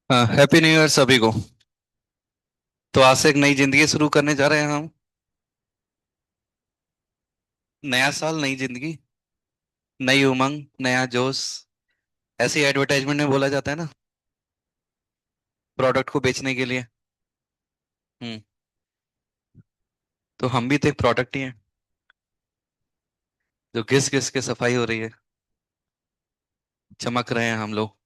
हाँ, happy new year सभी को। तो आज से एक नई जिंदगी शुरू करने जा रहे हैं हम। नया साल, नई जिंदगी, नई उमंग, नया जोश। ऐसे ही एडवर्टाइजमेंट में बोला जाता है ना, प्रोडक्ट को बेचने के लिए। हम्म। तो हम भी तो एक प्रोडक्ट ही हैं, जो घिस घिस के सफाई हो रही है। चमक रहे हैं हम लोग।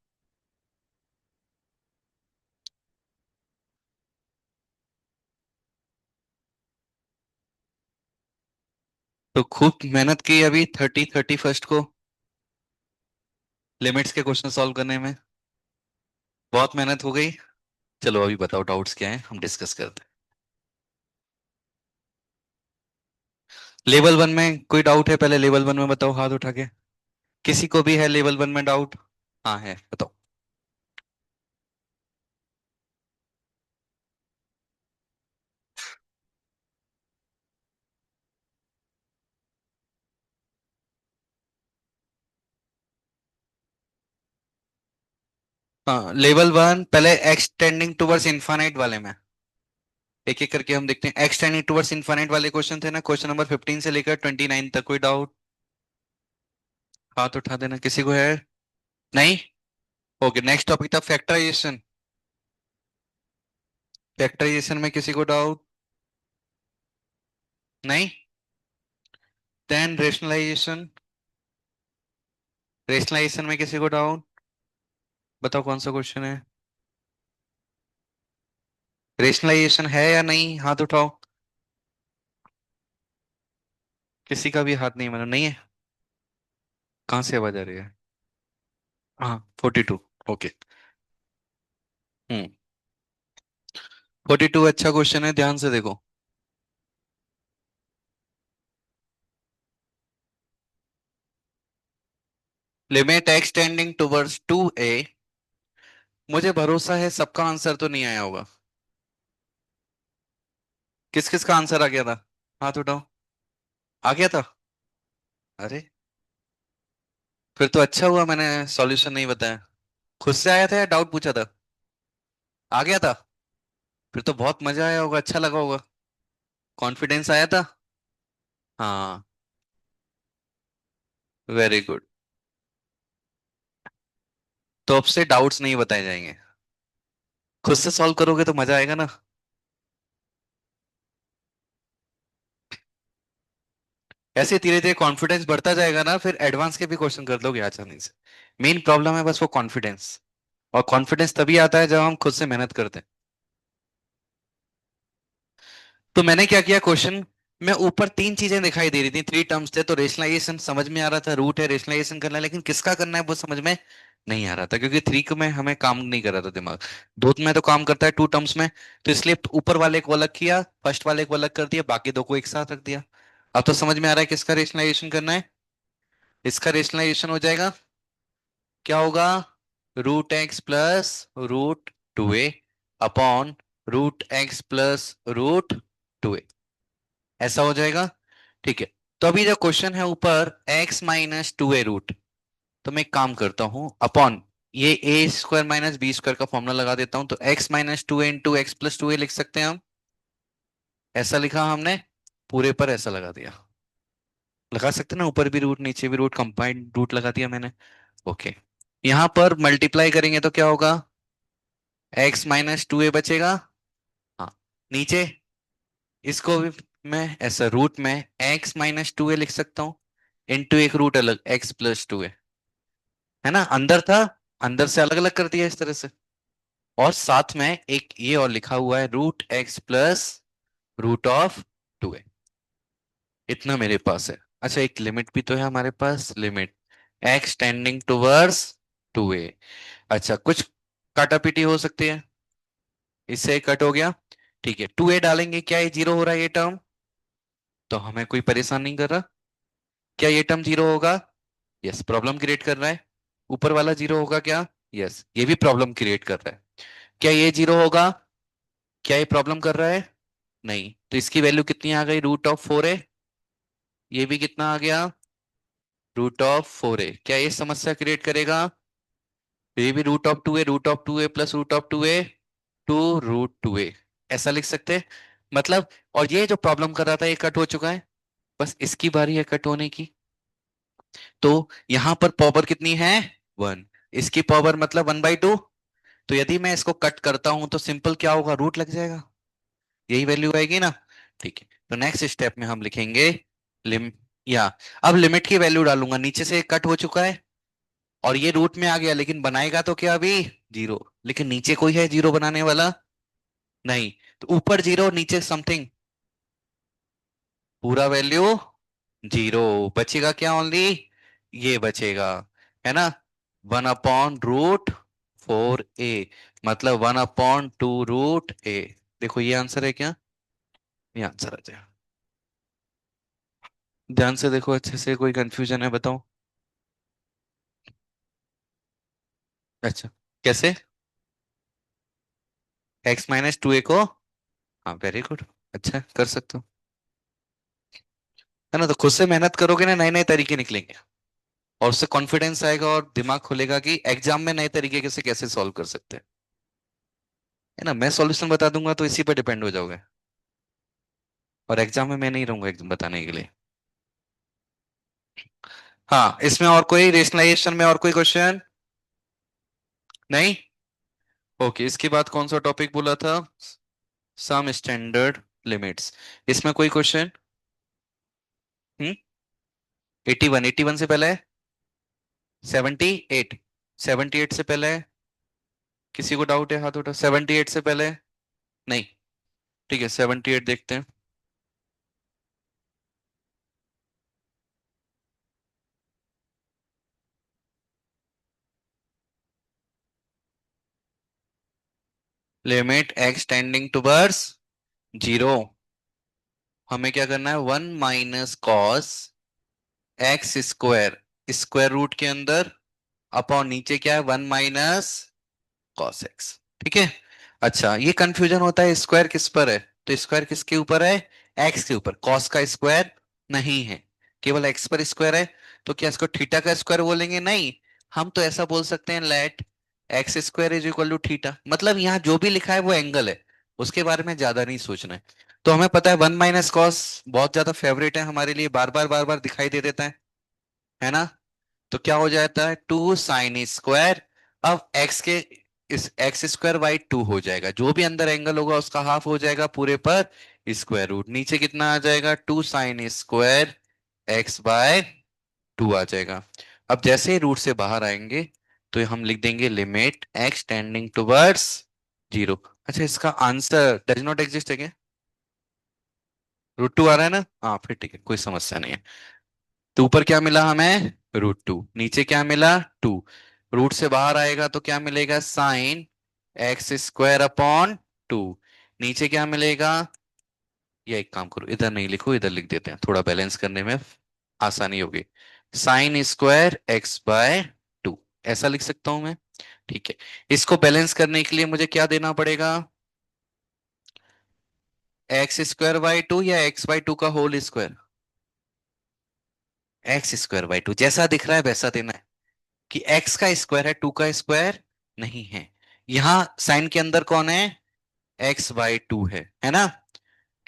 तो खूब मेहनत की अभी 31st को लिमिट्स के क्वेश्चन सॉल्व करने में। बहुत मेहनत हो गई। चलो अभी बताओ डाउट्स क्या हैं, हम डिस्कस करते हैं। लेवल वन में कोई डाउट है? पहले लेवल वन में बताओ हाथ उठा के। किसी को भी है लेवल वन में डाउट? हाँ है, बताओ। हाँ, लेवल वन पहले एक्सटेंडिंग टुवर्ड्स इनफाइनाइट वाले में। एक एक करके हम देखते हैं। एक्सटेंडिंग टुवर्ड्स इनफाइनाइट वाले क्वेश्चन थे ना, क्वेश्चन नंबर 15 से लेकर 29 तक। कोई डाउट? हाथ उठा देना किसी को है। नहीं। ओके, नेक्स्ट टॉपिक था फैक्टराइजेशन। फैक्टराइजेशन में किसी को डाउट? नहीं। Then rationalisation. रेशनलाइजेशन में किसी को डाउट? बताओ कौन सा क्वेश्चन है। रेशनलाइजेशन है या नहीं, हाथ उठाओ। किसी का भी हाथ नहीं, मतलब नहीं है। कहाँ से आवाज आ रही है? हाँ, 42। ओके। हम्म। 42 अच्छा क्वेश्चन है, ध्यान से देखो। Limit x tending towards 2a। मुझे भरोसा है सबका आंसर तो नहीं आया होगा। किस किस का आंसर आ गया था? हाथ उठाओ। आ गया था? अरे, फिर तो अच्छा हुआ मैंने सॉल्यूशन नहीं बताया। खुद से आया था या डाउट पूछा था? आ गया था? फिर तो बहुत मजा आया होगा, अच्छा लगा होगा। कॉन्फिडेंस आया था। हाँ। Very good. तो अब से डाउट्स नहीं बताए जाएंगे। खुद से सॉल्व करोगे तो मजा आएगा ना। ऐसे धीरे धीरे कॉन्फिडेंस बढ़ता जाएगा ना, फिर एडवांस के भी क्वेश्चन कर लोगे आसानी से। मेन प्रॉब्लम है बस वो कॉन्फिडेंस। और कॉन्फिडेंस तभी आता है जब हम खुद से मेहनत करते हैं। तो मैंने क्या किया, क्वेश्चन में ऊपर तीन चीजें दिखाई दे रही थी, थ्री टर्म्स थे। तो रेशनलाइजेशन समझ में आ रहा था, रूट है, रेशनलाइजेशन करना है, लेकिन किसका करना है वो समझ में नहीं आ रहा था, क्योंकि थ्री में हमें काम नहीं कर रहा था दिमाग। दो में तो काम करता है टू टर्म्स में। तो इसलिए ऊपर वाले को अलग किया, फर्स्ट वाले को अलग कर दिया, बाकी दो को एक साथ रख दिया। अब तो समझ में आ रहा है किसका रेशनलाइजेशन करना है। इसका रेशनलाइजेशन हो जाएगा, क्या होगा? Root x plus root two a upon root x plus root two a. ऐसा हो जाएगा। ठीक है। तो अभी जो क्वेश्चन है ऊपर x-2a रूट। तो मैं एक काम करता हूं, अपॉन ये a square minus b square का फॉर्मूला लगा देता हूं। तो x-2a into x plus two a लिख सकते हैं हम। ऐसा लिखा हमने, पूरे पर ऐसा लगा दिया। लगा सकते हैं ना, ऊपर भी रूट नीचे भी रूट, कंबाइंड रूट लगा दिया मैंने। ओके। यहां पर मल्टीप्लाई करेंगे तो क्या होगा? x-2a बचेगा। हाँ। नीचे इसको भी मैं ऐसा रूट में x-2a लिख सकता हूँ, इनटू एक रूट अलग x+2a। है ना, अंदर था, अंदर से अलग अलग कर दिया इस तरह से। और साथ में एक ये और लिखा हुआ है, root x plus root of 2a। इतना मेरे पास है। अच्छा, एक लिमिट भी तो है हमारे पास, limit x tending towards 2a। अच्छा, कुछ काटापीटी हो सकती है, इससे कट हो गया। ठीक है, 2a डालेंगे, क्या ये जीरो हो रहा है ये टर्म? तो हमें कोई परेशान नहीं कर रहा। क्या ये टर्म जीरो होगा? यस, प्रॉब्लम क्रिएट कर रहा है। ऊपर वाला जीरो होगा क्या? यस, ये भी प्रॉब्लम क्रिएट कर रहा है। क्या ये जीरो होगा? क्या ये प्रॉब्लम कर रहा है? नहीं। तो इसकी वैल्यू कितनी आ गई? Root of 4a। ये भी कितना आ गया? Root of 4a। क्या ये समस्या क्रिएट करेगा? ये भी root of two a, root of two a plus root of two a, two root two a, ऐसा लिख सकते हैं। मतलब, और ये जो प्रॉब्लम कर रहा था ये कट हो चुका है, बस इसकी बारी है कट होने की। तो यहां पर पावर कितनी है, वन, इसकी पावर मतलब 1/2। तो यदि मैं इसको कट करता हूं तो सिंपल क्या होगा, रूट लग जाएगा, यही वैल्यू आएगी ना। ठीक है, तो नेक्स्ट स्टेप में हम लिखेंगे लिम या अब लिमिट की वैल्यू डालूंगा, नीचे से कट हो चुका है और ये रूट में आ गया, लेकिन बनाएगा तो क्या अभी, जीरो। लेकिन नीचे कोई है जीरो बनाने वाला, नहीं। तो ऊपर जीरो नीचे समथिंग, पूरा वैल्यू जीरो, बचेगा क्या ओनली, ये बचेगा, है ना, 1/√4a, मतलब 1/2√a। देखो ये आंसर है क्या, ये आंसर आ जाएगा। ध्यान से देखो अच्छे से, कोई कंफ्यूजन है बताओ। अच्छा, कैसे, x-2a को, हाँ वेरी गुड, अच्छा कर सकते हो, है ना। तो खुद से मेहनत करोगे ना, नए नए तरीके निकलेंगे और उससे कॉन्फिडेंस आएगा और दिमाग खुलेगा कि एग्जाम में नए तरीके से कैसे सॉल्व कर सकते हैं, है ना। मैं सॉल्यूशन बता दूंगा तो इसी पर डिपेंड हो जाओगे, और एग्जाम में मैं नहीं रहूंगा एकदम बताने के लिए। हाँ, इसमें और कोई रेशनलाइजेशन में और कोई क्वेश्चन नहीं। ओके, इसके बाद कौन सा टॉपिक बोला था, सम स्टैंडर्ड लिमिट्स, इसमें कोई क्वेश्चन। 81, 81 से पहले है 78, 78 से पहले है, किसी को डाउट है हाथ उठा, 78 से पहले है? नहीं, ठीक है 78 देखते हैं। Limit x tending towards zero, हमें क्या करना है, 1 - cos x², स्क्वायर रूट के अंदर, अपॉन नीचे क्या है, 1 - cos x, ठीक है। अच्छा, ये कंफ्यूजन होता है स्क्वायर किस पर है, तो स्क्वायर किसके ऊपर है, एक्स के ऊपर, कॉस का स्क्वायर नहीं है, केवल एक्स पर स्क्वायर है। तो क्या इसको थीटा का स्क्वायर बोलेंगे, नहीं। हम तो ऐसा बोल सकते हैं, लेट x² = थीटा, मतलब यहाँ जो भी लिखा है वो एंगल है, उसके बारे में ज्यादा नहीं सोचना है। तो हमें पता है 1 - cos बहुत ज्यादा फेवरेट है हमारे लिए, बार बार दिखाई दे देता है ना। तो क्या हो जाता है, 2 sin², अब एक्स के, इस x²/2 हो जाएगा, जो भी अंदर एंगल होगा उसका हाफ हो जाएगा पूरे पर स्क्वायर रूट, नीचे कितना आ जाएगा, 2 sin² x/2 आ जाएगा। अब जैसे ही रूट से बाहर आएंगे तो हम लिख देंगे limit x tending towards zero. अच्छा, इसका आंसर डज नॉट एग्जिस्ट है क्या, √2 आ रहा है ना, हाँ फिर ठीक है, कोई समस्या नहीं है। तो ऊपर क्या मिला हमें, √2, नीचे क्या मिला, टू, रूट से बाहर आएगा तो क्या मिलेगा, sin x²/2, नीचे क्या मिलेगा, या एक काम करो इधर नहीं लिखो, इधर लिख देते हैं, थोड़ा बैलेंस करने में आसानी होगी, sin²x/2, ऐसा लिख सकता हूं मैं, ठीक है। इसको बैलेंस करने के लिए मुझे क्या देना पड़ेगा, x²/2 या x/2 का होल स्क्वायर, x²/2 जैसा दिख रहा है वैसा देना है, कि x का स्क्वायर है, 2 का स्क्वायर नहीं है। यहां साइन के अंदर कौन है, x/2 है ना,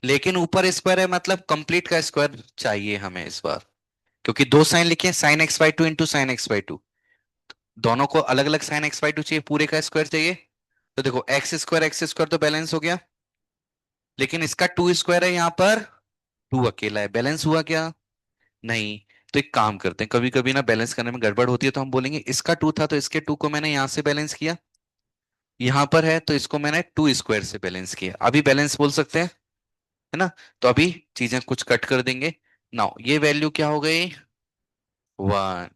लेकिन ऊपर स्क्वायर है, मतलब कंप्लीट का स्क्वायर चाहिए हमें इस बार, क्योंकि दो साइन लिखे, sin x/2 × sin x/2, दोनों को अलग अलग sin x/2 चाहिए, पूरे का स्क्वायर चाहिए। तो देखो x² तो बैलेंस हो गया, लेकिन इसका 2 स्क्वायर है, यहाँ पर 2 अकेला है, बैलेंस हुआ क्या, नहीं। तो एक काम करते हैं, कभी कभी ना बैलेंस करने में गड़बड़ होती है, तो हम बोलेंगे इसका 2 था तो इसके 2 को मैंने यहां से बैलेंस किया, यहां पर है तो इसको मैंने 2 स्क्वायर से बैलेंस किया, अभी बैलेंस बोल सकते हैं, है ना। तो अभी चीजें कुछ कट कर देंगे, नाउ ये वैल्यू क्या हो गई, 1,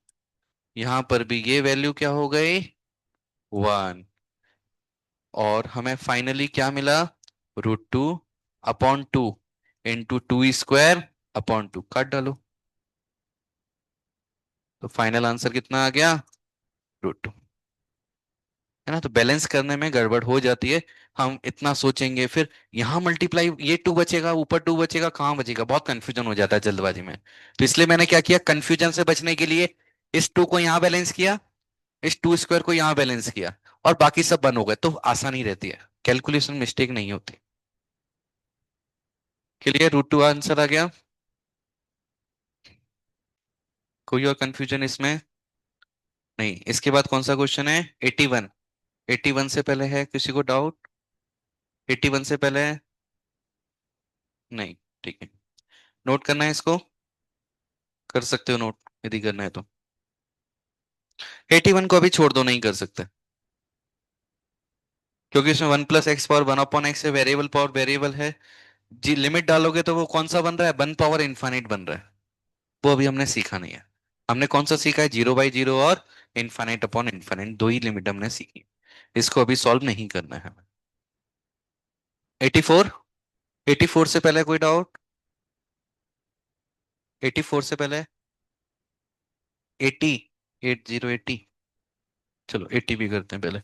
यहां पर भी ये वैल्यू क्या हो गई, 1, और हमें फाइनली क्या मिला, √2/2 इंटू 2 स्क्वायर/2, काट डालो, तो फाइनल आंसर कितना आ गया, √2, है ना। तो बैलेंस करने में गड़बड़ हो जाती है, हम इतना सोचेंगे फिर, यहाँ मल्टीप्लाई, ये 2 बचेगा, ऊपर 2 बचेगा, कहाँ बचेगा, बहुत कंफ्यूजन हो जाता है जल्दबाजी में। तो इसलिए मैंने क्या किया, कंफ्यूजन से बचने के लिए इस 2 को यहाँ बैलेंस किया, इस टू स्क्वायर को यहाँ बैलेंस किया और बाकी सब बन हो गए, तो आसानी रहती है, कैलकुलेशन मिस्टेक नहीं होती। क्लियर, रूट 2 आंसर आ गया। कोई और कंफ्यूजन इसमें? नहीं। इसके बाद कौन सा क्वेश्चन है? 81। 81 से पहले है किसी को डाउट? 81 से पहले है? नहीं। ठीक है, नोट करना है इसको? कर सकते हो नोट, यदि करना है तो। 81 को अभी छोड़ दो, नहीं कर सकते, क्योंकि इसमें 1 + x⁻1/x है, वेरिएबल पावर वेरिएबल है। जी लिमिट डालोगे तो वो कौन सा बन रहा है? 1 पावर इनफाइनाइट बन रहा है। वो अभी हमने सीखा नहीं है। हमने कौन सा सीखा है? 0/0 और इनफाइनाइट, दो ही लिमिट हमने सीखी। इसको अभी सॉल्व नहीं करना है हमें। 84। 84 से पहले कोई डाउट? 84 से पहले? 80। 80, 80। चलो 80 भी करते हैं पहले।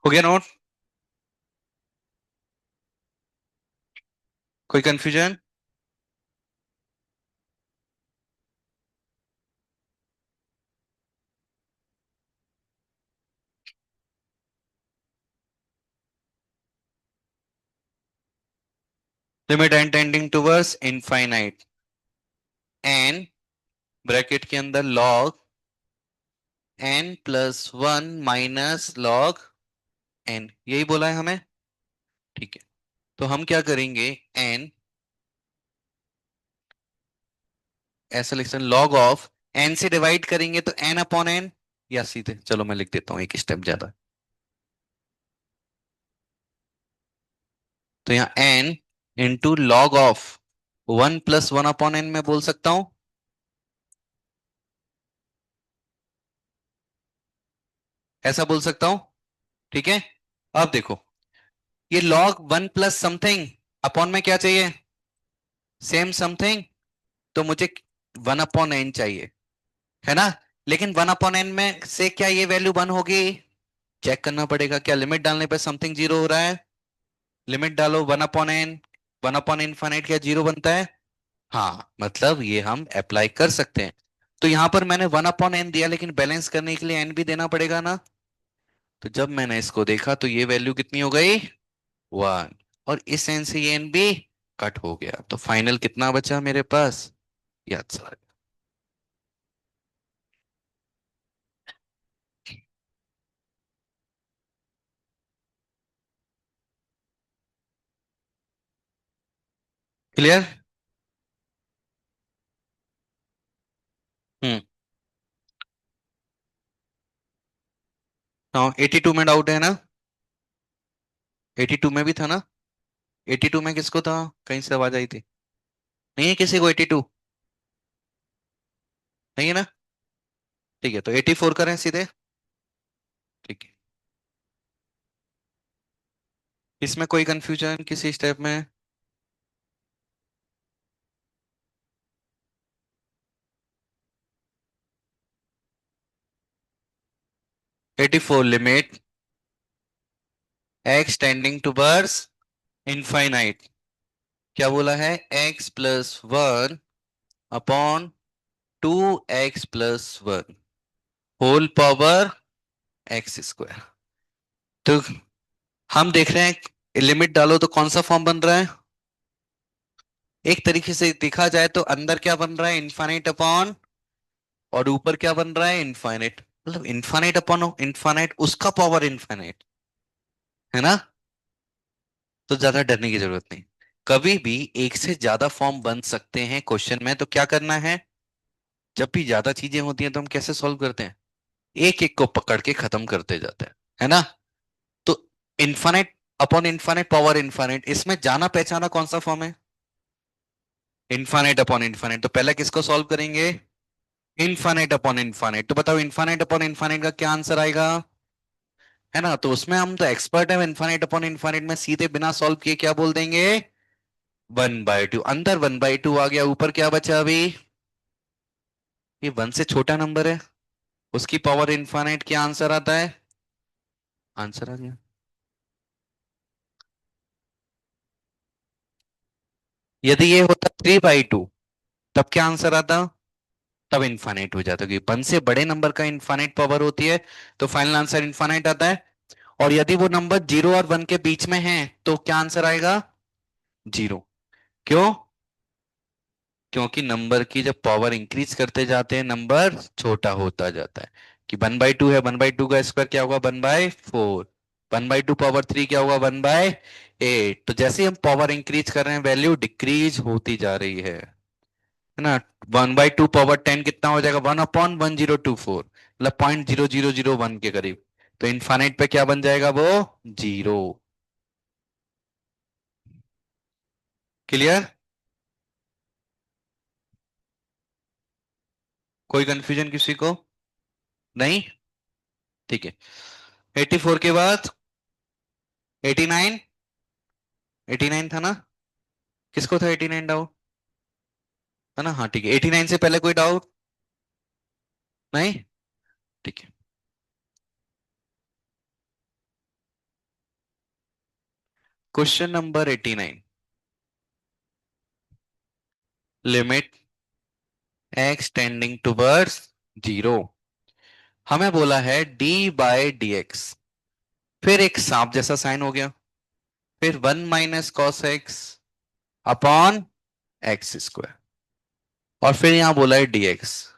हो गया नोट? कोई confusion? Limit n tending towards infinite, n bracket के अंदर लॉग n+1 - log n, यही बोला है हमें। ठीक है, तो हम क्या करेंगे? n, ऐसा लिख सकते लॉग ऑफ n से डिवाइड करेंगे तो n/n, या सीधे चलो मैं लिख देता हूँ एक स्टेप ज्यादा। तो यहाँ n into log of 1 + 1/n में बोल सकता हूं, ऐसा बोल सकता हूं। ठीक है, अब देखो, ये लॉग 1 + समथिंग अपॉन में क्या चाहिए? Same something. तो मुझे 1/n चाहिए, है ना? लेकिन 1/n में से क्या ये वैल्यू 1 होगी? चेक करना पड़ेगा, क्या लिमिट डालने पे समथिंग जीरो हो रहा है? लिमिट डालो 1/n, 1/∞ क्या जीरो बनता है? हाँ, मतलब ये हम अप्लाई कर सकते हैं। तो यहां पर मैंने 1/n दिया, लेकिन बैलेंस करने के लिए n भी देना पड़ेगा ना। तो जब मैंने इसको देखा तो ये वैल्यू कितनी हो गई? 1। और इस n से ये n भी कट हो गया, तो फाइनल कितना बचा मेरे पास? याद सर। क्लियर? हम्म। हाँ, 82 में डाउट है ना? 82 में भी था ना? 82 में किसको था? कहीं से आवाज आई थी? नहीं है किसी को 82? नहीं है ना? ठीक है, तो 84 करें सीधे। ठीक है, इसमें कोई कंफ्यूजन किसी स्टेप में? 84 limit x tending towards infinite, क्या बोला है? x + 1/2x + 1 whole power x²। तो हम देख रहे हैं, लिमिट डालो तो कौन सा फॉर्म बन रहा है? एक तरीके से देखा जाए तो अंदर क्या बन रहा है? इनफाइनाइट अपॉन, और ऊपर क्या बन रहा है? इनफाइनाइट। मतलब इनफाइनाइट अपॉन इनफाइनाइट, उसका पावर इनफाइनाइट, है ना? तो ज्यादा डरने की जरूरत नहीं। कभी भी एक से ज्यादा फॉर्म बन सकते हैं क्वेश्चन में, तो क्या करना है? जब भी ज्यादा चीजें होती हैं तो हम कैसे सॉल्व करते हैं? एक एक को पकड़ के खत्म करते जाते हैं, है ना? तो infinite upon infinite power infinite, इसमें जाना पहचाना कौन सा फॉर्म है? Infinite upon infinite. तो पहले किसको सॉल्व करेंगे? Infinite upon infinite. तो बताओ इनफाइनाइट अपॉन इनफाइनाइट का क्या आंसर आएगा? है ना? तो उसमें हम तो एक्सपर्ट है, इनफाइनाइट अपॉन इनफाइनाइट में सीधे बिना सॉल्व किए क्या बोल देंगे? 1/2। अंदर 1/2 आ गया, ऊपर क्या बचा अभी? ये 1 से छोटा नंबर है, उसकी पावर इनफाइनाइट, क्या आंसर आता है? आंसर आ गया। यदि ये होता 3/2, तब क्या आंसर आता? तब इन्फानाइट हो जाता है, क्योंकि 1 से बड़े नंबर का इन्फानाइट पावर होती है, तो फाइनल आंसर इन्फानाइट आता है। और यदि वो नंबर 0 और 1 के बीच में है तो क्या आंसर आएगा? 0। क्यों? क्योंकि नंबर की जब पावर इंक्रीज करते जाते हैं नंबर छोटा होता जाता है। कि 1/2 है, 1/2 का स्क्वायर क्या होगा? 1/4। 1/2 पावर 3 क्या होगा? 1/8। तो जैसे ही हम पावर इंक्रीज कर रहे हैं वैल्यू डिक्रीज होती जा रही है ना। 1/2 पावर 10 कितना हो जाएगा? 1/1024, मतलब 0.0001 के करीब। तो इनफाइनाइट पे क्या बन जाएगा वो? 0। क्लियर? कोई कंफ्यूजन किसी को? नहीं? ठीक है। 84 के बाद 89। 89 था ना? किसको था 89 डाउट? है ना? हाँ ठीक है, 89 से पहले कोई डाउट? नहीं? ठीक है। Question number 89। Limit x tending towards 0। हमें बोला है d/dx, फिर एक सांप जैसा साइन हो गया, फिर 1 - cos x upon x square, और फिर यहां बोला है dx।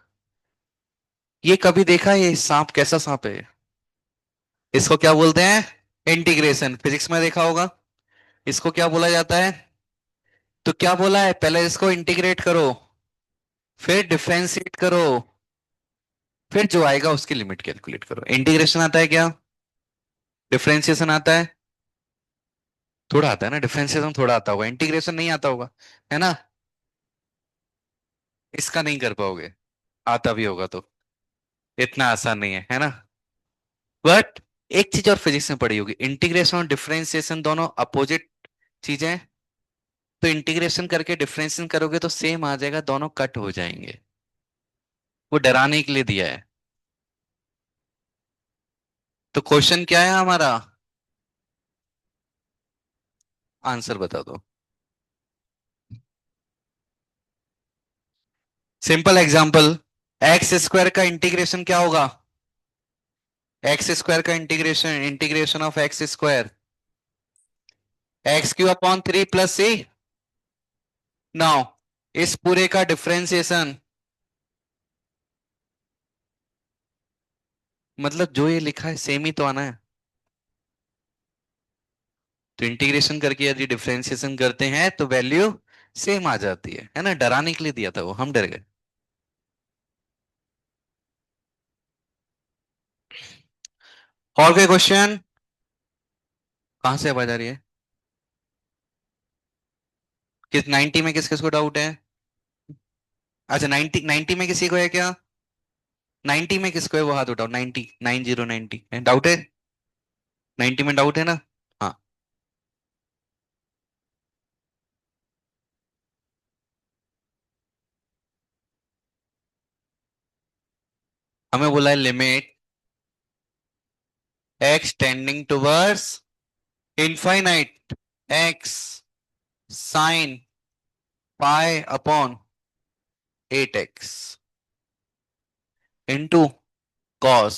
ये कभी देखा है ये सांप कैसा सांप है? इसको क्या बोलते हैं? इंटीग्रेशन, फिजिक्स में देखा होगा। इसको क्या बोला जाता है? तो क्या बोला है? पहले इसको इंटीग्रेट करो, फिर डिफरेंशिएट करो, फिर जो आएगा उसकी लिमिट कैलकुलेट करो। इंटीग्रेशन आता है क्या? डिफरेंशिएशन आता है? थोड़ा आता है ना। डिफरेंशिएशन थोड़ा आता होगा, इंटीग्रेशन नहीं आता होगा, है ना। इसका नहीं कर पाओगे, आता भी होगा तो। इतना आसान नहीं है ना। बट एक चीज और फिजिक्स में पढ़ी होगी, इंटीग्रेशन और डिफरेंशिएशन दोनों अपोजिट चीजें हैं। तो इंटीग्रेशन करके डिफरेंशिएशन करोगे तो सेम आ जाएगा, दोनों कट हो जाएंगे। वो डराने के लिए दिया है। तो क्वेश्चन क्या है हमारा? आंसर बता दो। सिंपल एग्जांपल, एक्स स्क्वायर का इंटीग्रेशन क्या होगा? एक्स स्क्वायर का integration, integration of x square x³ upon 3 + c। Now इस पूरे का डिफरेंशिएशन, मतलब जो ये लिखा है सेम ही तो आना है। तो इंटीग्रेशन करके यदि डिफरेंशिएशन करते हैं तो वैल्यू सेम आ जाती है ना। डराने के लिए दिया था वो, हम डर गए। और कोई क्वेश्चन? कहां से आवाज आ रही है? किस 90 में किस किस को डाउट है? अच्छा, 90 90 में किसी को है क्या? 90 में किसको है वो हाथ उठाओ। 90, 90 डाउट है? 90 में डाउट है ना? हाँ। हमें बोला है limit x tending towards infinite x sine π/8x into cos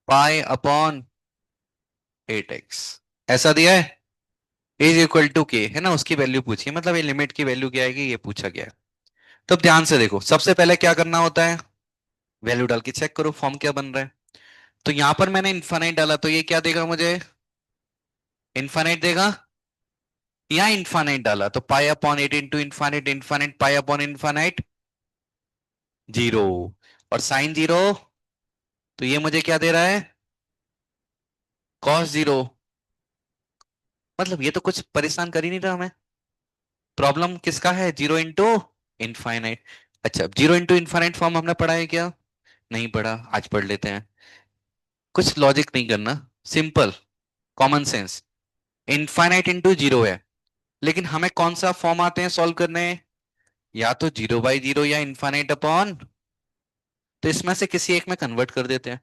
π/8x, ऐसा दिया है। इज इक्वल टू के, है ना, उसकी वैल्यू पूछी है, मतलब ये लिमिट की वैल्यू क्या आएगी ये पूछा गया है। तो अब ध्यान से देखो, सबसे पहले क्या करना होता है? वैल्यू डाल के चेक करो फॉर्म क्या बन रहा है। तो यहां पर मैंने इन्फानाइट डाला तो ये क्या देगा मुझे? इन्फानाइट देगा। यहाँ इन्फानाइट डाला तो π/8 इंटू इन्फानाइट, इन्फानाइट π/इन्फानाइट 0, और साइन 0, तो ये मुझे क्या दे रहा है? cos 0। मतलब ये तो कुछ परेशान कर ही नहीं रहा हमें। प्रॉब्लम किसका है? 0 इंटू इनफाइनाइट। अच्छा, 0 इंटू इनफाइनाइट फॉर्म हमने पढ़ा है क्या? नहीं पढ़ा, आज पढ़ लेते हैं। कुछ लॉजिक नहीं करना, simple common sense. Infinite into 0 है, लेकिन हमें कौन सा फॉर्म आते हैं सॉल्व करने? या तो 0/0 या इनफाइनाइट अपॉन। तो इसमें से किसी एक में कन्वर्ट कर देते हैं।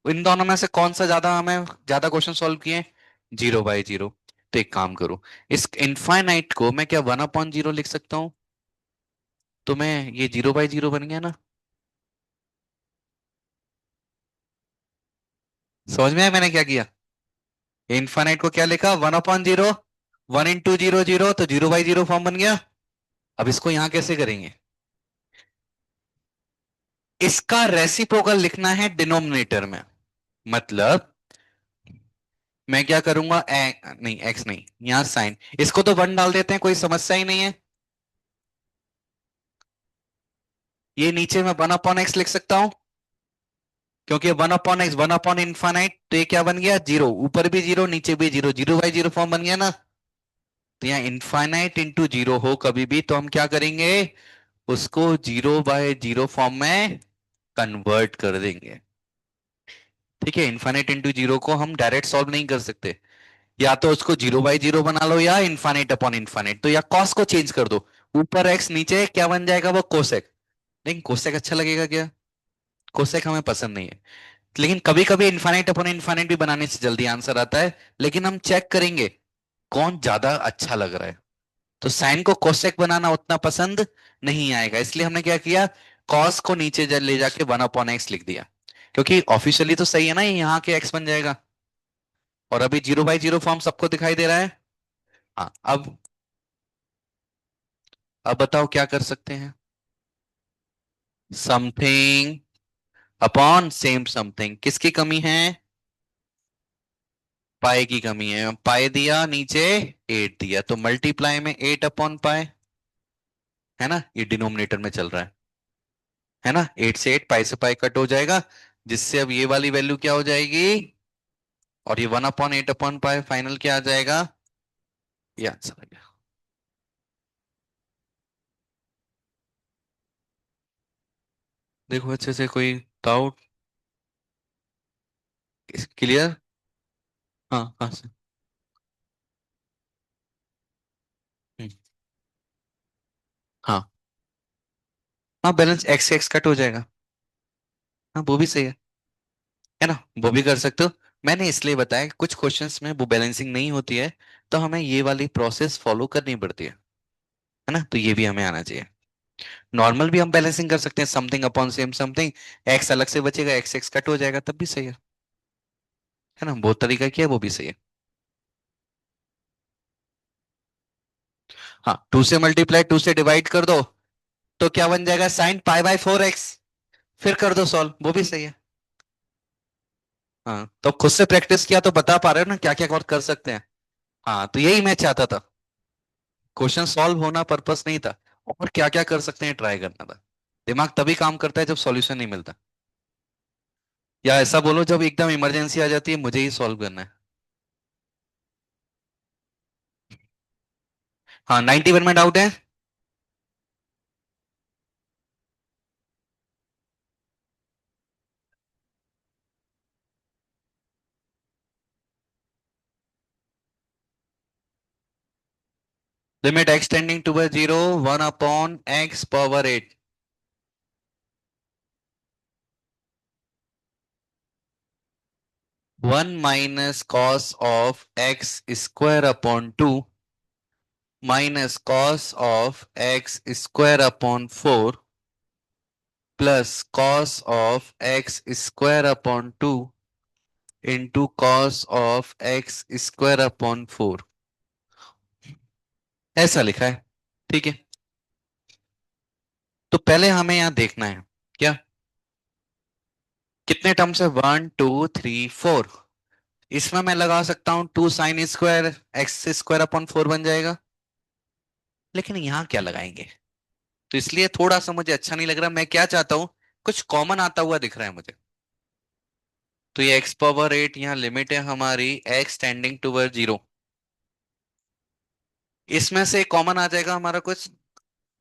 इन दोनों में से कौन सा ज्यादा हमें ज्यादा क्वेश्चन सॉल्व किए? 0/0। तो एक काम करो, इस इनफाइनाइट को मैं क्या 1/0 लिख सकता हूँ? तो मैं ये 0/0 बन गया ना। समझ में आया मैंने क्या किया? इनफाइनाइट को क्या लिखा, 1/0, 1 × 0 0, तो 0/0 फॉर्म बन गया। अब इसको यहां कैसे करेंगे? इसका रेसिप्रोकल लिखना है डिनोमिनेटर में। मतलब मैं क्या करूंगा, नहीं एक्स नहीं, यहां साइन, इसको तो 1 डाल देते हैं, कोई समस्या ही नहीं है। ये नीचे में 1/x लिख सकता हूं, क्योंकि 1/x 1/इनफाइनाइट, तो ये क्या बन गया, 0, ऊपर भी 0 नीचे भी 0, 0/0 फॉर्म बन गया ना। तो यहाँ इनफाइनाइट इंटू 0 हो कभी भी, तो हम क्या करेंगे, उसको 0/0 फॉर्म में कन्वर्ट कर देंगे। ठीक है, इनफाइनाइट इंटू 0 को हम डायरेक्ट सॉल्व नहीं कर सकते, या तो उसको 0/0 बना लो, या इनफाइनाइट अपॉन इनफाइनाइट, तो या कॉस को चेंज कर दो, ऊपर एक्स नीचे क्या बन जाएगा, वो कोसेक। लेकिन कोसेक अच्छा लगेगा क्या? कोसेक हमें पसंद नहीं है। लेकिन कभी कभी इनफाइनाइट अपॉन इनफाइनाइट भी बनाने से जल्दी आंसर आता है, लेकिन हम चेक करेंगे कौन ज्यादा अच्छा लग रहा है। तो साइन को कोसेक बनाना उतना पसंद नहीं आएगा, इसलिए हमने क्या किया, कॉस को नीचे ले जाके 1/x लिख दिया, क्योंकि ऑफिशियली तो सही है ना, ये यहाँ के एक्स बन जाएगा। और अभी 0/0 फॉर्म सबको दिखाई दे रहा है। हाँ, अब बताओ क्या कर सकते हैं। समथिंग अपॉन सेम समथिंग, किसकी कमी है, पाए की कमी है। पाए दिया नीचे, 8 दिया, तो मल्टीप्लाई में 8/पाए, है ना, ये डिनोमिनेटर में चल रहा है ना, 8 से 8, पाई से पाई कट हो जाएगा, जिससे अब ये वाली वैल्यू क्या हो जाएगी, और ये 1/8/पाई फाइनल क्या आ जाएगा, ये आंसर आ गया। देखो अच्छे से, कोई डाउट? क्लियर? हाँ हाँ से। हम्म, हाँ हाँ, बैलेंस एक्स एक्स कट हो जाएगा। हाँ वो भी सही है ना, वो भी कर सकते हो। मैंने इसलिए बताया कि कुछ क्वेश्चंस में वो बैलेंसिंग नहीं होती है, तो हमें ये वाली प्रोसेस फॉलो करनी पड़ती है ना, तो ये भी हमें आना चाहिए। नॉर्मल भी हम बैलेंसिंग कर सकते हैं, something upon same something, x अलग से बचेगा, एक्स एक्स कट हो जाएगा, तब भी सही है ना, बहुत तरीका किया है, वो भी सही है। हाँ, 2 से मल्टीप्लाई, 2 से डिवाइड कर दो, तो क्या बन जाएगा, साइन π/4x, फिर कर दो सॉल्व, वो भी सही है। हाँ, तो खुद से प्रैक्टिस किया तो बता पा रहे हो ना क्या क्या और कर सकते हैं। हाँ, तो यही मैं चाहता था, क्वेश्चन सॉल्व होना पर्पस नहीं था, और क्या क्या कर सकते हैं ट्राई करना था। दिमाग तभी काम करता है जब सॉल्यूशन नहीं मिलता, या ऐसा बोलो जब एकदम इमरजेंसी आ जाती है, मुझे ही सॉल्व करना है। हाँ, 91 में डाउट है। Limit x tending toward 0, 1/x⁸ 8। 1 - cos of x² / 2 -cos of x² / 4 plus cos of x² / 2 into cos of x² / 4, ऐसा लिखा है। ठीक है, तो पहले हमें यहां देखना है क्या, कितने टर्म्स है, 1 2 3 4। इसमें मैं लगा सकता हूं 2 sin² x² / 4 बन जाएगा, लेकिन यहां क्या लगाएंगे, तो इसलिए थोड़ा सा मुझे अच्छा नहीं लग रहा। मैं क्या चाहता हूं, कुछ कॉमन आता हुआ दिख रहा है मुझे, तो ये x⁸ 8 यहाँ लिमिट है हमारी, x टेंडिंग टूवर्ड 0, इसमें से कॉमन आ जाएगा हमारा कुछ,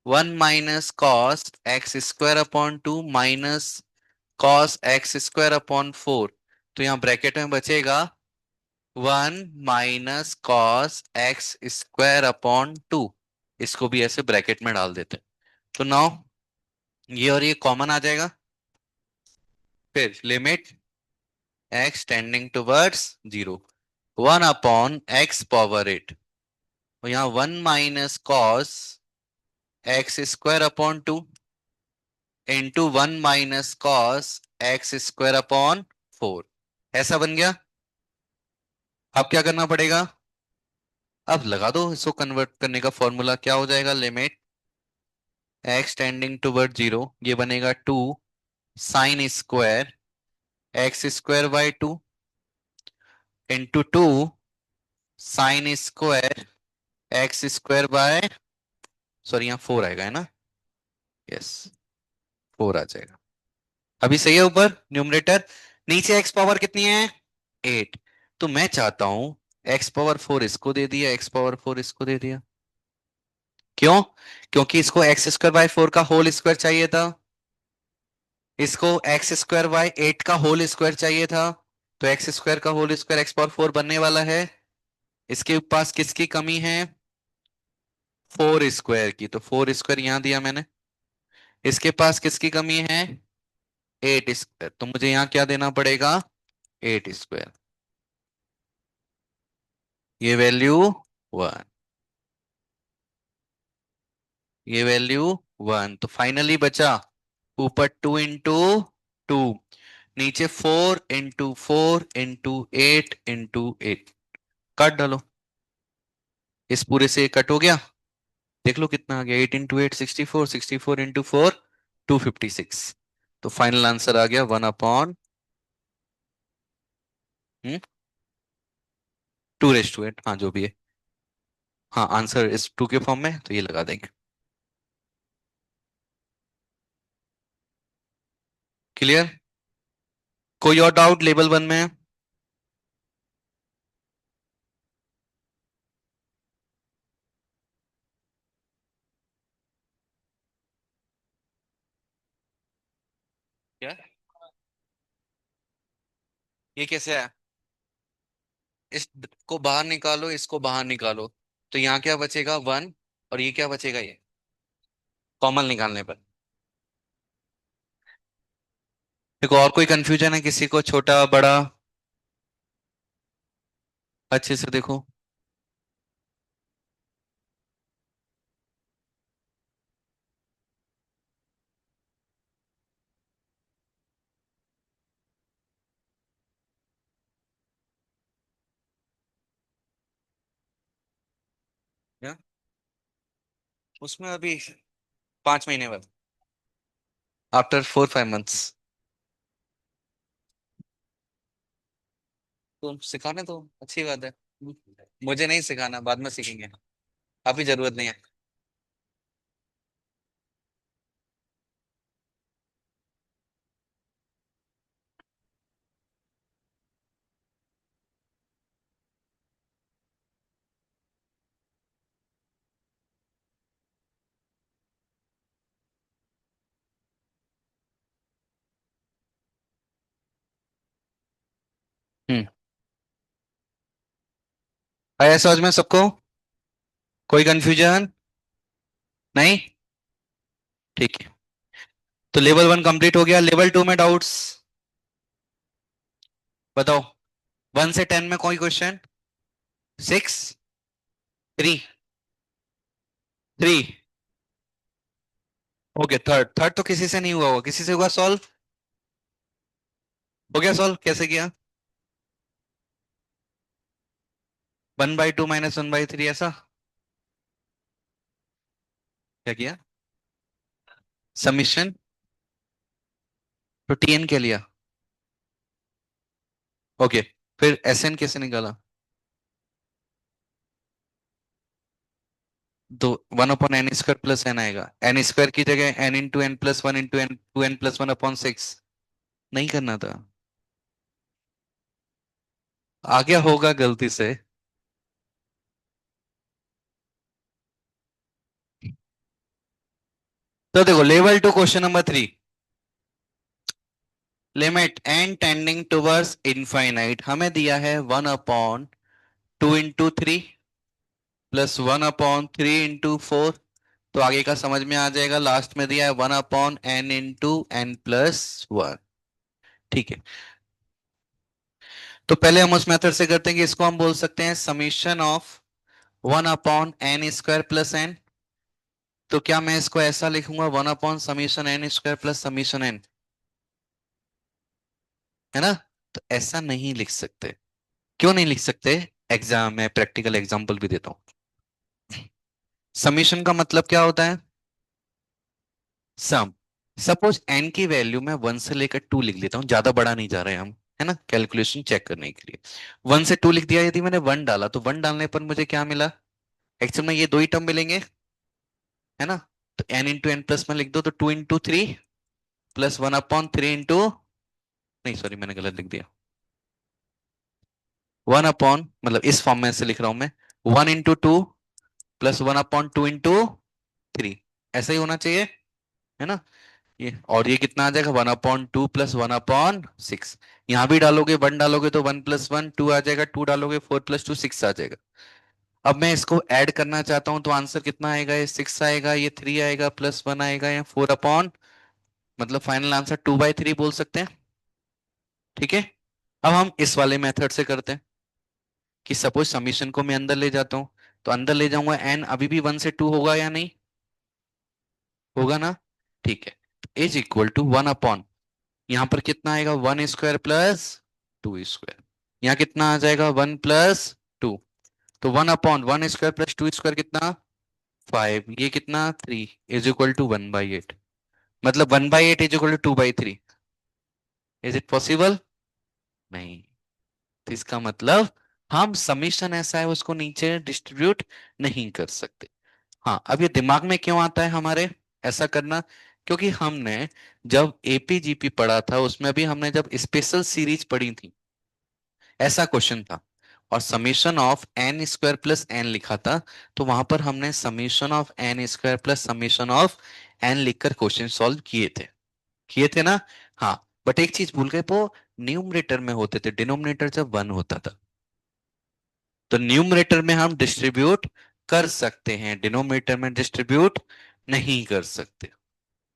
1 - cos x² / 2 -cos x² / 4, तो यहाँ ब्रैकेट में बचेगा 1 - cos x²/2, इसको भी ऐसे ब्रैकेट में डाल देते हैं। तो नाउ ये और ये कॉमन आ जाएगा, फिर limit x tending towards 0, 1/x⁸ 8, और यहाँ 1 - cos x² / 2 into 1 - cos x² / 4, ऐसा बन गया। अब क्या करना पड़ेगा? अब लगा दो इसको, कन्वर्ट करने का फॉर्मूला क्या हो जाएगा? Limit x tending toward zero, ये बनेगा 2 sin square x square by 2 into 2 sin square x square by, sorry यहाँ 4 आएगा है ना? यस, 4 आ जाएगा। अभी सही है ऊपर न्यूमरेटर। नीचे एक्स पावर कितनी है? 8। तो मैं चाहता हूं x⁴ इसको दे दिया, x⁴ इसको दे दिया। क्यों? क्योंकि इसको x² बाय 4 का होल स्क्वायर चाहिए था, इसको x² बाय 8 का होल स्क्वायर चाहिए था। तो x² का होल स्क्वायर x⁴ बनने वाला है। इसके पास किसकी कमी है? 4 स्क्वायर की, तो 4 स्क्वायर यहां दिया मैंने। इसके पास किसकी कमी है? 8 स्क्वायर, तो मुझे यहां क्या देना पड़ेगा? 8 स्क्वायर। ये वैल्यू 1, ये वैल्यू 1। तो फाइनली बचा ऊपर 2 इंटू 2, नीचे 4 इंटू 4 इंटू 8 इंटू 8। काट डालो, इस पूरे से कट हो गया। देख लो कितना आ गया, 8 इंटू 8 64, 64 इंटू 4 256। तो फाइनल आंसर आ गया 1/2/8, हाँ जो भी है। हाँ आंसर इस 2 के फॉर्म में, तो ये लगा देंगे। क्लियर? कोई और डाउट लेवल 1 में? क्या? ये कैसे है? इसको बाहर निकालो, इसको बाहर निकालो, तो यहाँ क्या बचेगा? 1। और ये क्या बचेगा? ये कॉमन निकालने पर। देखो और कोई कंफ्यूजन है किसी को, छोटा बड़ा? अच्छे से देखो। क्या? उसमें अभी 5 महीने बाद, आफ्टर 4-5 मंथ्स। तो सिखाने तो अच्छी बात है, मुझे नहीं सिखाना, बाद में सीखेंगे, अभी जरूरत नहीं है। हम्म। आया समझ में सबको? कोई कंफ्यूजन? नहीं? ठीक है। तो लेवल 1 कंप्लीट हो गया, लेवल 2 में डाउट्स? बताओ। 1 से 10 में कोई क्वेश्चन? 6? 3? 3? Okay, third. थर्ड तो किसी से नहीं हुआ होगा, किसी से हुआ सॉल्व? हो गया सॉल्व, कैसे किया? 1/2 -1/3 ऐसा? क्या किया? समीशन? तो टीएन क्या लिया? ओके, फिर एसएन कैसे निकाला? तो 1/n² प्लस एन आएगा, एन स्क्वायर की जगह n×n+1 × n 2n+1/6। नहीं करना था। आ गया होगा गलती से। तो देखो level 2 question number 3। Limit n tending towards infinite, हमें दिया है 1/2 × 3 +1/3 × 4। तो आगे का समझ में आ जाएगा, लास्ट में दिया है 1/n × n+1। ठीक है। तो पहले हम उस मेथड से करते हैं कि इसको हम बोल सकते हैं समीशन ऑफ 1/n² + n। तो क्या मैं इसको ऐसा लिखूंगा, 1/(n²+n) है ना? तो ऐसा नहीं लिख सकते। क्यों नहीं लिख सकते? एग्जाम में प्रैक्टिकल एग्जाम्पल भी देता हूँ। समीशन का मतलब क्या होता है? सम। सपोज एन की वैल्यू मैं 1 से लेकर 2 लिख लेता हूँ, ज्यादा बड़ा नहीं जा रहे हम, है ना, कैलकुलेशन चेक करने के लिए। 1 से 2 लिख दिया, यदि मैंने 1 डाला तो 1 डालने पर मुझे क्या मिला? एक्चुअल में ये दो ही टर्म मिलेंगे, है ना। तो एन इंटू एन प्लस में लिख दो, तो 2 इंटू 3 प्लस 1/3 इंटू, नहीं सॉरी मैंने गलत लिख दिया। 1 अपॉन, मतलब इस फॉर्म में से लिख रहा हूं मैं, 1 इंटू 2 प्लस 1/2 इंटू 3, ऐसा ही होना चाहिए, है ना। ये और ये कितना आ जाएगा? 1/2 प्लस 1/6। यहां भी डालोगे, 1 डालोगे तो 1+1 2 आ जाएगा, 2 डालोगे 4+2 6 आ जाएगा। अब मैं इसको ऐड करना चाहता हूं तो आंसर कितना आएगा? ये 6 आएगा, ये 3 आएगा, +1 आएगा, या 4 अपॉन, मतलब फाइनल आंसर 2/3 बोल सकते हैं। ठीक है। अब हम इस वाले मेथड से करते हैं कि सपोज समीशन को मैं अंदर ले जाता हूं, तो अंदर ले जाऊंगा, एन अभी भी 1 से 2 होगा या नहीं? होगा ना। ठीक है। इज इक्वल टू 1 अपॉन, यहां पर कितना आएगा? 1 स्क्वायर प्लस 2 स्क्वायर। यहाँ कितना आ जाएगा? 1+2। तो 1/1 स्क्वायर प्लस 2 स्क्वायर कितना? 5। ये कितना? 3। Is equal to 1/8। मतलब 1/8 is equal to 2/3। Is it possible? नहीं। तो इसका मतलब हम समीशन ऐसा है उसको नीचे डिस्ट्रीब्यूट नहीं कर सकते। हाँ, अब ये दिमाग में क्यों आता है हमारे ऐसा करना? क्योंकि हमने जब एपीजीपी पढ़ा था उसमें भी हमने जब स्पेशल सीरीज पढ़ी थी, ऐसा क्वेश्चन था, और summation of n square plus n लिखा था, तो वहां पर हमने summation of n square plus summation of n लिखकर क्वेश्चन सॉल्व किए थे। किए थे ना। हाँ। बट एक चीज भूल गए, वो न्यूमरेटर में होते थे, डिनोमिनेटर जब 1 होता था। तो न्यूमरेटर में हम डिस्ट्रीब्यूट कर सकते हैं, डिनोमिनेटर में डिस्ट्रीब्यूट नहीं कर सकते।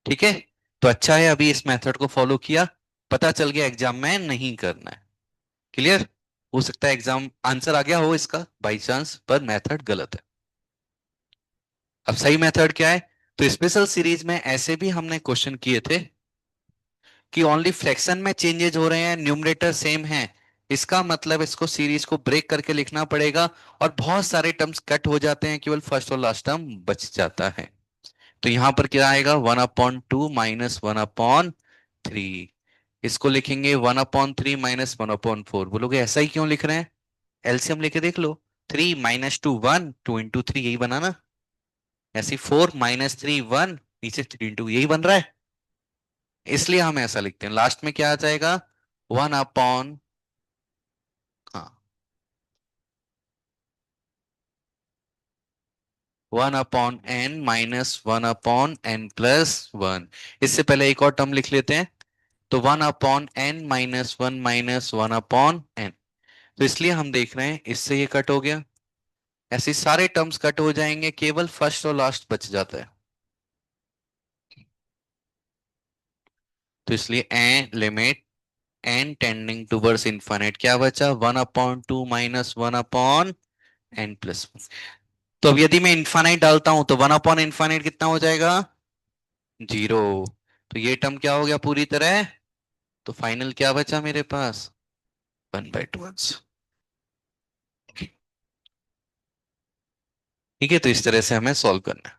ठीक है। तो अच्छा है अभी इस मेथड को फॉलो किया, पता चल गया एग्जाम में नहीं करना है। क्लियर। हो सकता है एग्जाम आंसर आ गया हो इसका बाई चांस, पर मेथड गलत है। अब सही मेथड क्या है? तो स्पेशल सीरीज में ऐसे भी हमने क्वेश्चन किए थे कि ओनली फ्रैक्शन में चेंजेस हो रहे हैं, न्यूमरेटर सेम है, इसका मतलब इसको सीरीज को ब्रेक करके लिखना पड़ेगा, और बहुत सारे टर्म्स कट हो जाते हैं, केवल फर्स्ट और लास्ट टर्म बच जाता है। तो यहां पर क्या आएगा? 1/2 माइनस 1/3। इसको लिखेंगे 1/3 माइनस 1/4। बोलोगे ऐसा ही क्यों लिख रहे हैं? एलसीएम लेके देख लो। 3 - 2 1, 2 इंटू 3 यही बना ना। ऐसे 4 - 3 1, नीचे 3 इंटू यही बन रहा है। इसलिए हम ऐसा लिखते हैं, लास्ट में क्या आ जाएगा? 1/, हाँ, 1/n - 1/n+1। इससे पहले एक और टर्म लिख लेते हैं। तो 1/n - 1 - 1/n। तो इसलिए हम देख रहे हैं इससे ये कट हो गया, ऐसे सारे टर्म्स कट हो जाएंगे, केवल फर्स्ट और लास्ट बच जाता है। तो इसलिए n limit n tending towards infinite क्या बचा? 1/2 माइनस 1/n+1। तो अब यदि मैं इनफाइनाइट डालता हूं तो 1/इनफाइनाइट कितना हो जाएगा? 0। तो ये टर्म क्या हो गया पूरी तरह? तो फाइनल क्या बचा मेरे पास? 1/2। ठीक है, तो इस तरह से हमें सॉल्व करना है।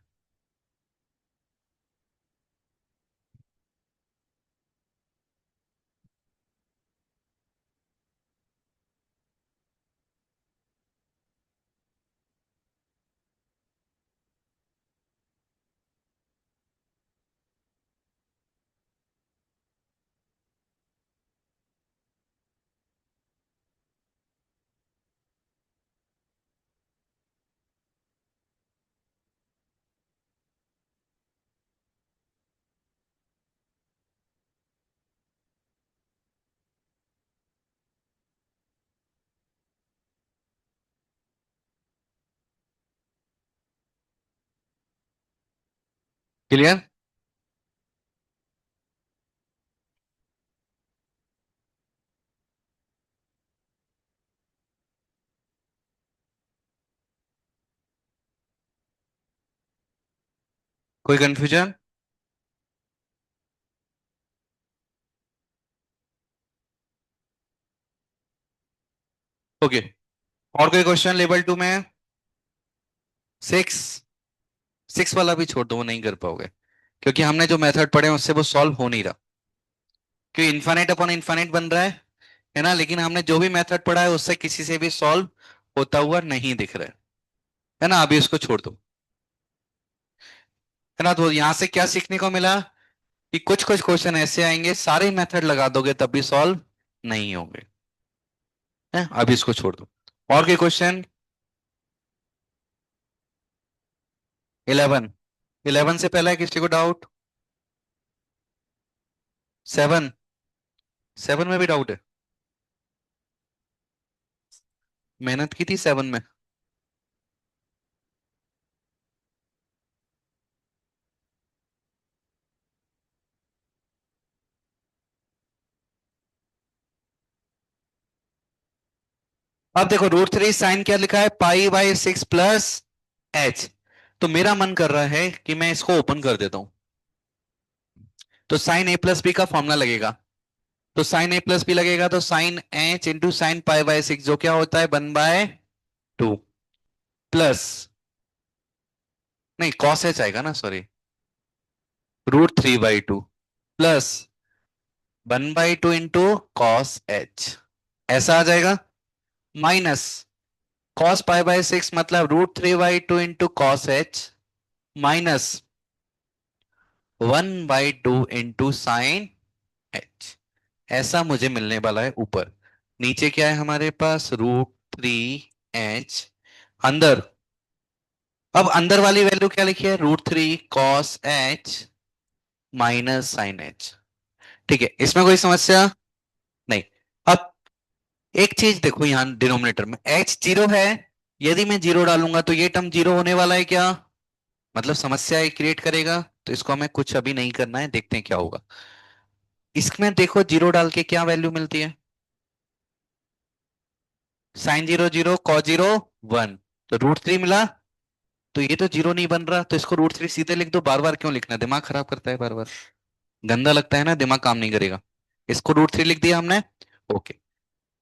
क्लियर। कोई कंफ्यूजन? ओके, और कोई क्वेश्चन लेवल 2 में? सिक्स, सिक्स वाला भी छोड़ दो, वो नहीं कर पाओगे, क्योंकि हमने जो मेथड पढ़े हैं उससे वो सॉल्व हो नहीं रहा, क्योंकि इन्फाइनाइट अपॉन इन्फाइनाइट बन रहा है ना, लेकिन हमने जो भी मेथड पढ़ा है उससे किसी से भी सॉल्व होता हुआ नहीं दिख रहा है ना, अभी उसको छोड़ दो। है ना, तो यहां से क्या सीखने को मिला कि कुछ कुछ क्वेश्चन ऐसे आएंगे सारे मेथड लगा दोगे तब भी सॉल्व नहीं होंगे, है, अभी इसको छोड़ दो। और कोई क्वेश्चन? 11, 11 से पहले किसी को डाउट? 7, 7 में भी डाउट है? मेहनत की थी 7 में? अब देखो रूट 3 साइन क्या लिखा है, पाई/6 प्लस h। तो मेरा मन कर रहा है कि मैं इसको ओपन कर देता हूं, तो साइन a+b का फॉर्मूला लगेगा, तो साइन a+b लगेगा तो साइन h इंटू साइन पाई/6, जो क्या होता है 1/2 प्लस, नहीं कॉस h आएगा ना, sorry, √3/2 plus 1/2 into cos h, ऐसा आ जाएगा, माइनस कॉस पाई/6 मतलब √3/2 into cos h, minus 1/2 into sine h, ऐसा मुझे मिलने वाला है ऊपर। नीचे क्या है हमारे पास, √3h, अंदर, अब अंदर वाली वैल्यू क्या लिखी है, √3 cos h minus sine h। ठीक है, इसमें कोई समस्या नहीं। अब एक चीज देखो, यहां डिनोमिनेटर में h जीरो है, यदि मैं जीरो डालूंगा तो ये टर्म जीरो होने वाला है क्या, मतलब समस्या क्रिएट करेगा, तो इसको हमें कुछ अभी नहीं करना है, देखते हैं क्या होगा। इसमें देखो जीरो डाल के क्या वैल्यू मिलती है, sin 0 0 cos 0 1, तो √3 मिला, तो ये तो जीरो नहीं बन रहा, तो इसको √3 सीधे लिख दो, बार बार क्यों लिखना, दिमाग खराब करता है बार बार, गंदा लगता है ना, दिमाग काम नहीं करेगा। इसको √3 लिख दिया हमने। ओके,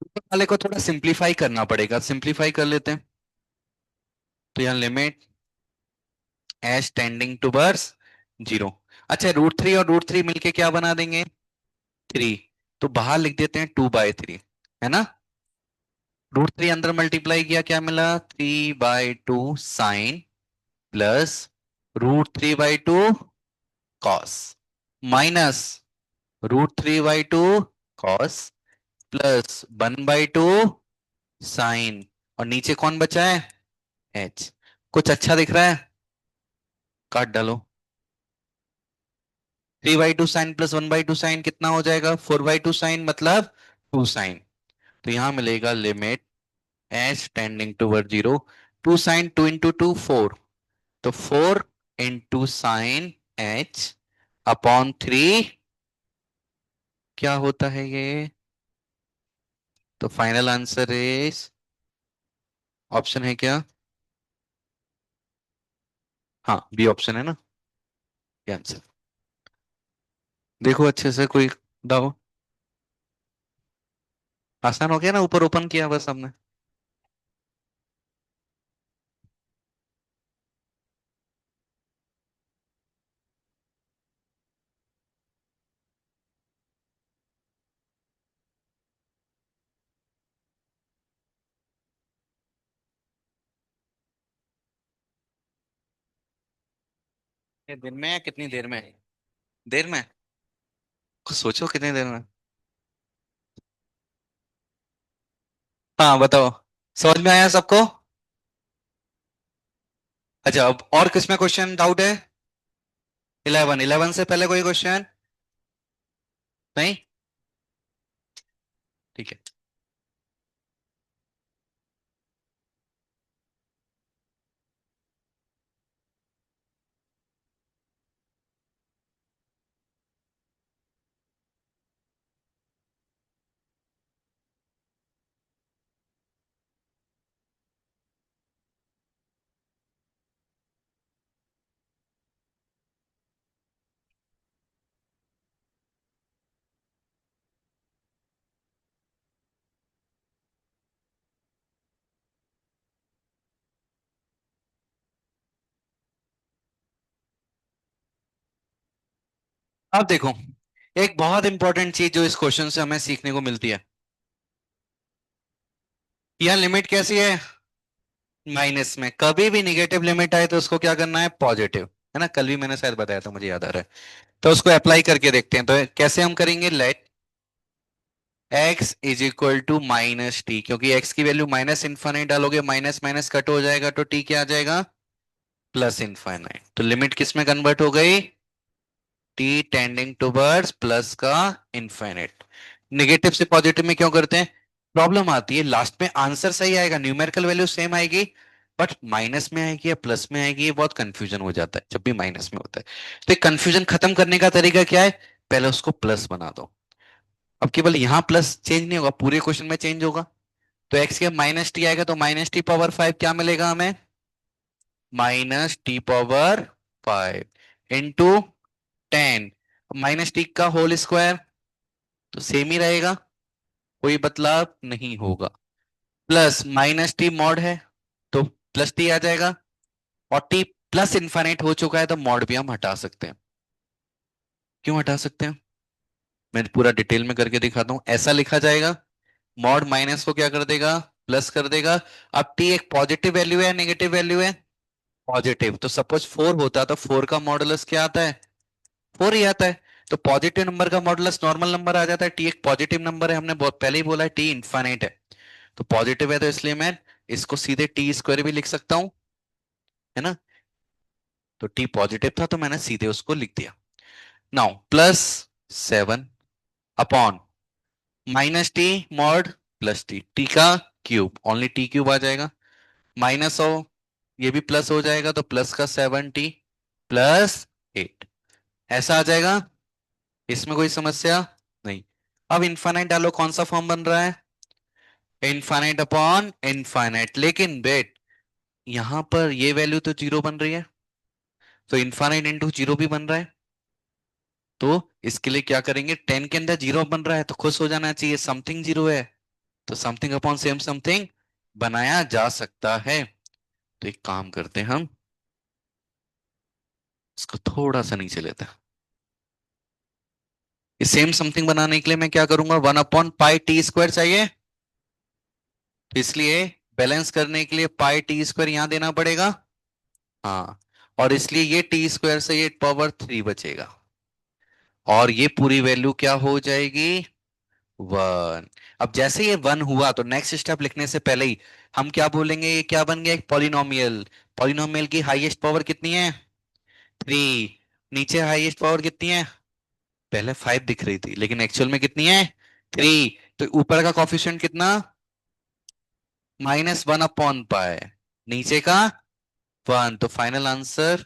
ऊपर वाले को थोड़ा सिंप्लीफाई करना पड़ेगा, सिंप्लीफाई कर लेते हैं। तो यहाँ लिमिट एच टेंडिंग टूवर्ड्स 0। अच्छा, √3 और √3 मिलके क्या बना देंगे, 3, तो बाहर लिख देते हैं 2/3, है ना। √3 अंदर मल्टीप्लाई किया, क्या मिला, 3/2 sine plus √3/2 cos, minus √3/2 cos plus 1/2 sine, और नीचे कौन बचा है, एच। कुछ अच्छा दिख रहा है, काट डालो, 3/2 साइन प्लस 1/2 साइन कितना हो जाएगा, 4/2 साइन मतलब 2 साइन, तो यहां मिलेगा limit h tending toward 0, 2 sine 2 into 2 4, तो 4 इंटू साइन एच अपॉन 3, क्या होता है ये, तो फाइनल आंसर इज, ऑप्शन है क्या, हाँ बी ऑप्शन है ना, ये आंसर। देखो अच्छे से, कोई दाओ, आसान हो गया ना, ऊपर ओपन किया बस हमने। ये दिन में या कितनी देर में, देर में, कुछ सोचो कितनी देर में। हाँ बताओ, समझ में आया सबको? अच्छा, अब और किसमें क्वेश्चन डाउट है? 11, 11 से पहले कोई क्वेश्चन नहीं? ठीक है। अब देखो, एक बहुत इंपॉर्टेंट चीज जो इस क्वेश्चन से हमें सीखने को मिलती है, यह लिमिट कैसी है, माइनस में। कभी भी निगेटिव लिमिट आए तो उसको क्या करना है, पॉजिटिव, है ना, कल भी मैंने शायद बताया था, मुझे याद आ रहा है। तो उसको अप्लाई करके देखते हैं, तो कैसे हम करेंगे, let x is equal to minus t, क्योंकि x की वैल्यू माइनस इन्फाइनाइट डालोगे, माइनस माइनस कट हो जाएगा, तो t क्या आ जाएगा, प्लस इन्फाइनाइट। तो लिमिट किस में कन्वर्ट हो गई, t टेंडिंग टुवर्ड्स प्लस का इन्फाइनाइट। नेगेटिव से पॉजिटिव में क्यों करते हैं, प्रॉब्लम आती है, लास्ट में आंसर सही आएगा, न्यूमेरिकल वैल्यू सेम आएगी, बट माइनस में आएगी या प्लस में आएगी, ये बहुत कंफ्यूजन हो जाता है जब भी माइनस में होता है। तो ये कंफ्यूजन खत्म करने का तरीका क्या है, पहले उसको प्लस बना दो। अब केवल यहां प्लस चेंज नहीं होगा, पूरे क्वेश्चन में चेंज होगा। तो एक्स के माइनस टी आएगा, तो माइनस टी पावर 5 क्या मिलेगा हमें, minus T power 5 into 10, minus T का होल स्क्वायर, तो सेम ही रहेगा, कोई बदलाव नहीं होगा। प्लस माइनस टी मॉड है, तो प्लस टी आ जाएगा, और टी प्लस इन्फाइनाइट हो चुका है, तो मॉड भी हम हटा सकते हैं। क्यों हटा सकते हैं, मैं पूरा डिटेल में करके दिखाता हूं। ऐसा लिखा जाएगा, मॉड माइनस को क्या कर देगा, प्लस कर देगा। अब टी एक पॉजिटिव वैल्यू है, नेगेटिव वैल्यू है, पॉजिटिव। तो सपोज 4 होता तो 4 का मॉडुलस क्या आता है, 4 ही आता है। तो पॉजिटिव नंबर का मॉडुलस नॉर्मल नंबर आ जाता है, टी एक पॉजिटिव नंबर है, हमने बहुत पहले ही बोला है, टी इनफाइनाइट है। तो पॉजिटिव है, तो इसलिए मैं इसको सीधे टी स्क्वायर भी लिख सकता हूं, है ना। तो टी पॉजिटिव था, तो मैंने सीधे उसको लिख दिया। Now plus 7 upon minus T mod plus T, T का क्यूब, ओनली टी क्यूब आ जाएगा, माइनस हो, ये भी प्लस हो जाएगा, तो प्लस का 7t प्लस 8, ऐसा आ जाएगा। इसमें कोई समस्या नहीं। अब इनफाइनाइट डालो, कौन सा फॉर्म बन रहा है, इनफाइनाइट अपॉन इनफाइनाइट, लेकिन बेट यहां पर ये वैल्यू तो जीरो बन रही है, तो इनफाइनाइट इंटू जीरो भी बन रहा है। तो इसके लिए क्या करेंगे, 10 के अंदर जीरो बन रहा है, तो खुश हो जाना चाहिए, समथिंग जीरो है, तो समथिंग अपॉन सेम समथिंग बनाया जा सकता है। तो एक काम करते हैं हम, इसको थोड़ा सा नीचे लेते हैं। इस सेम समथिंग बनाने के लिए मैं क्या करूंगा, 1/पाई टी स्क्वायर चाहिए, तो इसलिए बैलेंस करने के लिए पाई टी स्क्वायर यहां देना पड़ेगा। हाँ, और इसलिए ये टी स्क्वायर से ये पावर 3 बचेगा, और ये पूरी वैल्यू क्या हो जाएगी, 1। अब जैसे ये 1 हुआ, तो नेक्स्ट स्टेप लिखने से पहले ही हम क्या बोलेंगे, ये क्या बन गया, एक पॉलिनोमियल। पॉलिनोमियल की हाईएस्ट पावर कितनी है, 3। नीचे हाईएस्ट पावर कितनी है, पहले 5 दिख रही थी, लेकिन एक्चुअल में कितनी है, 3। तो ऊपर का कॉफिशिएंट कितना, -1/पाई, नीचे का 1, तो फाइनल आंसर,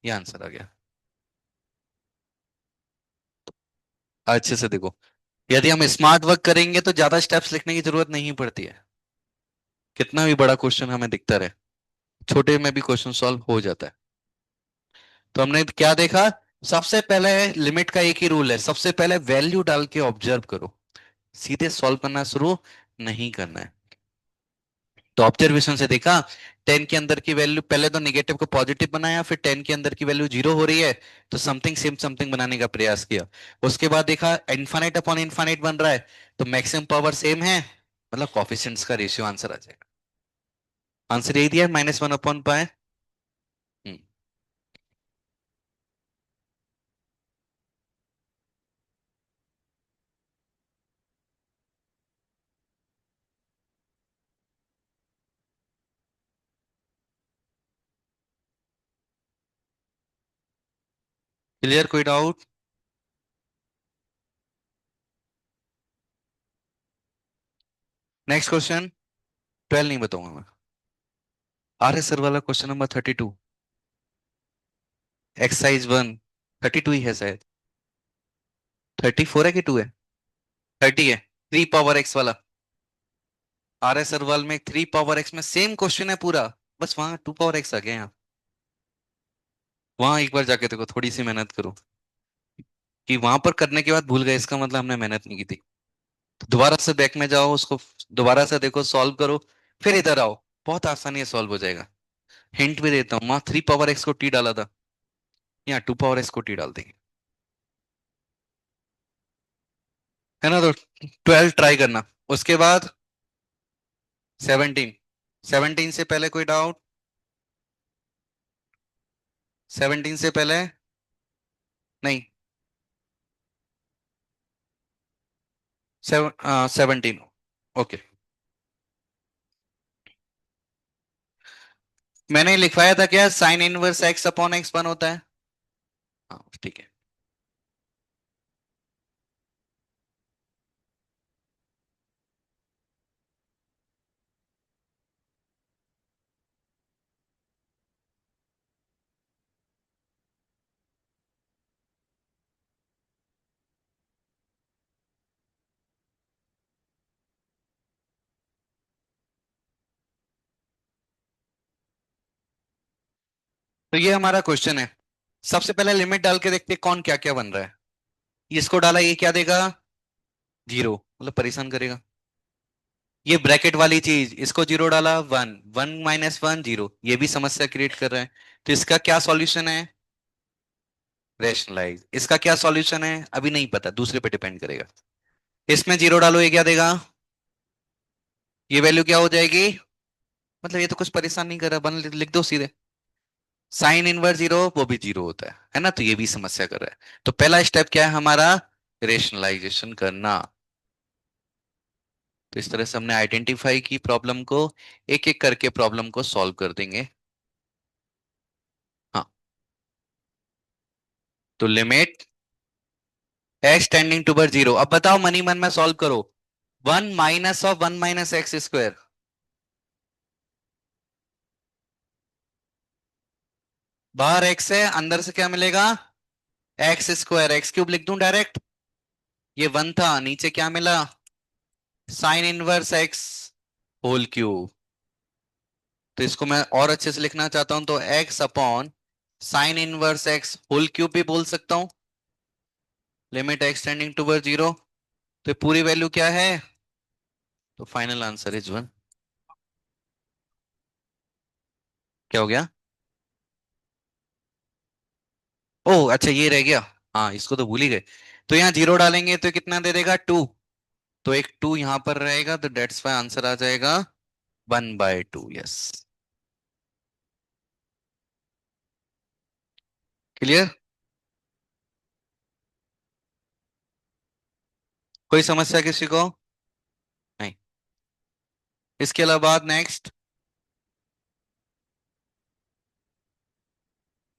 ये आंसर आ गया। अच्छे से देखो, यदि हम स्मार्ट वर्क करेंगे तो ज्यादा स्टेप्स लिखने की जरूरत नहीं पड़ती है, कितना भी बड़ा क्वेश्चन हमें दिखता रहे, छोटे में भी क्वेश्चन सॉल्व हो जाता है। तो हमने क्या देखा, सबसे पहले लिमिट का एक ही रूल है, सबसे पहले वैल्यू डाल के ऑब्जर्व करो, सीधे सॉल्व करना शुरू नहीं करना है। तो ऑब्जर्वेशन से देखा, 10 के अंदर की वैल्यू, पहले तो नेगेटिव को पॉजिटिव बनाया, फिर 10 के अंदर की वैल्यू जीरो हो रही है, तो समथिंग सेम समथिंग बनाने का प्रयास किया। उसके बाद देखा इनफाइनाइट अपॉन इनफाइनाइट बन रहा है, तो मैक्सिमम पावर सेम है, मतलब कॉफिशिएंट्स का रेशियो आंसर आ जाएगा। आंसर यही दिया, -1/पाई। क्लियर, कोई डाउट। नेक्स्ट क्वेश्चन, 12 नहीं बताऊंगा मैं। आर सर वाला क्वेश्चन नंबर 32, एक्सरसाइज 1, 32 ही है शायद, 34 है कि 2 है, 30 है, 3 पावर x वाला। आर एस अग्रवाल में 3 पावर x में सेम क्वेश्चन है पूरा, बस वहां 2 पावर x आ गया यहाँ। वहां एक बार जाके देखो, थोड़ी सी मेहनत करो, कि वहां पर करने के बाद भूल गए, इसका मतलब हमने मेहनत नहीं की थी। तो दोबारा से बैक में जाओ, उसको दोबारा से देखो, सॉल्व करो, फिर इधर आओ, बहुत आसानी से सॉल्व हो जाएगा। हिंट भी देता हूँ, वहां 3 पावर x को t डाला था, यहाँ 2 पावर x को t डाल देंगे। है ना? तो 12 ट्राई करना, उसके बाद 17। 17 से पहले कोई डाउट? 17 से पहले? नहीं। 17। ओके। मैंने लिखवाया था क्या, sign inverse x upon x one होता है? हाँ ठीक है। तो ये हमारा क्वेश्चन है। सबसे पहले लिमिट डाल के देखते हैं कौन क्या क्या बन रहा है। इसको डाला, ये क्या देगा? जीरो, मतलब परेशान करेगा। ये ब्रैकेट वाली चीज, इसको जीरो डाला, one, one minus one zero, ये भी समस्या क्रिएट कर रहा है। तो इसका क्या सॉल्यूशन है? रेशनलाइज। इसका क्या सॉल्यूशन है अभी नहीं पता, दूसरे पे डिपेंड करेगा। इसमें जीरो डालो, ये क्या देगा? ये वैल्यू क्या हो जाएगी? मतलब ये तो कुछ परेशान नहीं कर रहा, बन लिख दो सीधे। साइन इनवर्स जीरो, वो भी जीरो होता है ना? तो ये भी समस्या कर रहा है। तो पहला स्टेप क्या है हमारा? रेशनलाइजेशन करना। तो इस तरह से हमने आइडेंटिफाई की प्रॉब्लम को, एक एक करके प्रॉब्लम को सॉल्व कर देंगे। हाँ। तो limit x tending toward zero, अब बताओ मनी मन में सॉल्व करो। One minus of one minus x square, बाहर एक्स है, अंदर से क्या मिलेगा? एक्स स्क्वायर, एक्स क्यूब लिख दूं डायरेक्ट। ये वन था, नीचे क्या मिला? Sine inverse x whole cube. तो इसको मैं और अच्छे से लिखना चाहता हूं, तो x upon sine inverse x whole cube भी बोल सकता हूं। Limit x tending toward zero. तो पूरी वैल्यू क्या है? तो फाइनल आंसर इज वन। क्या हो गया? ओह अच्छा, ये रह गया। हाँ, इसको तो भूल ही गए। तो यहाँ जीरो डालेंगे तो कितना दे देगा? टू। तो एक टू यहां पर रहेगा, तो डेट्स वाई आंसर आ जाएगा 1/2। यस। क्लियर? कोई समस्या किसी को? नहीं। इसके अलावा नेक्स्ट।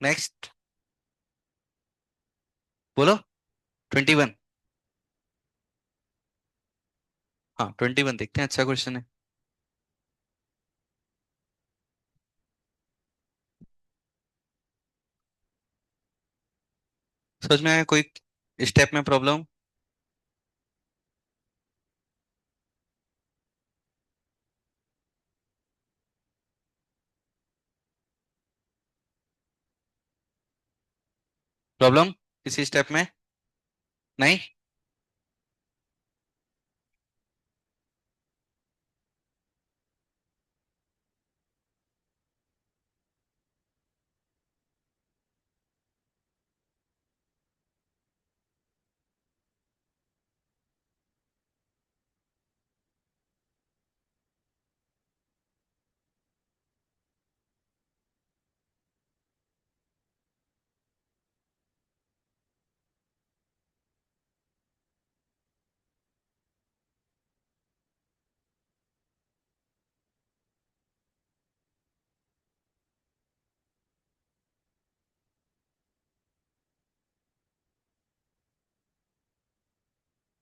नेक्स्ट बोलो। 21। हाँ 21 देखते हैं, अच्छा क्वेश्चन है। समझ में आया कोई स्टेप में प्रॉब्लम? प्रॉब्लम किसी स्टेप में? नहीं।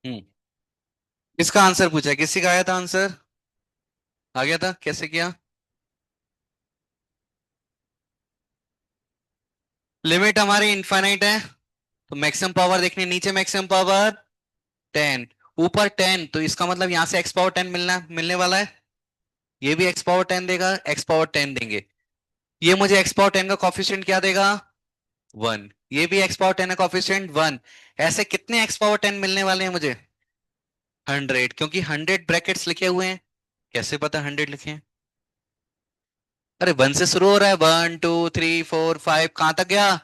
हम्म। किसका आंसर पूछा, किसी का आया था आंसर? आ गया था, कैसे किया? लिमिट हमारी इनफाइनाइट है, तो मैक्सिमम पावर देखनी, नीचे मैक्सिमम पावर 10, ऊपर 10, तो इसका मतलब यहां से एक्स पावर 10 मिलने वाला है। ये भी एक्स पावर 10 देगा, एक्स पावर 10 देंगे। ये मुझे एक्स पावर 10 का कॉफिशिएंट क्या देगा? वन। ये भी एक्स पावर 10 का कॉफिशिएंट वन। ऐसे कितने एक्स पावर 10 मिलने वाले हैं मुझे? 100, क्योंकि 100 ब्रैकेट्स लिखे हुए हैं। कैसे पता 100 लिखे हैं? अरे वन से शुरू हो रहा है, 1 2 3 4 5, कहां तक गया?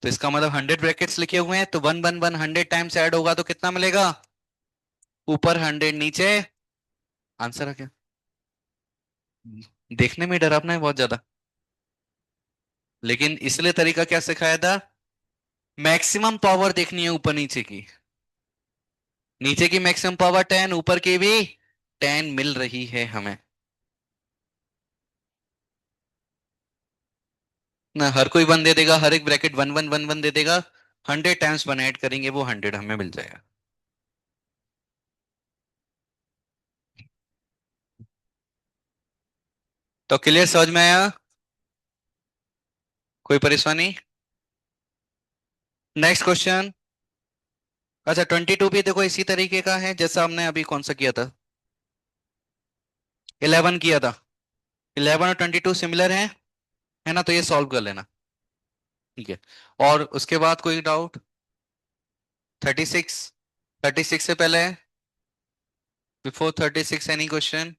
तो इसका मतलब 100 ब्रैकेट्स लिखे हुए हैं, तो one one one 100 times add होगा तो कितना मिलेगा? ऊपर 100 नीचे आंसर है क्या? देखने में डरावना है बहुत ज्यादा। लेकिन इसलिए तरीका क्या सिखाया था? मैक्सिमम पावर देखनी है ऊपर नीचे की। नीचे की मैक्सिमम पावर 10, ऊपर की भी 10 मिल रही है हमें। ना हर कोई वन दे देगा, हर एक bracket one one one one दे देगा। 100 टाइम्स वन ऐड करेंगे, वो 100 हमें मिल जाएगा। तो क्लियर, समझ में आया? कोई परेशानी? Next question. अच्छा, 22 भी देखो इसी तरीके का है जैसा हमने अभी कौन सा किया था, 11 किया था। 11 और 22 सिमिलर है ना? तो ये सॉल्व कर लेना। ठीक है। और उसके बाद कोई डाउट? 36। 36 से पहले, before 36 any question?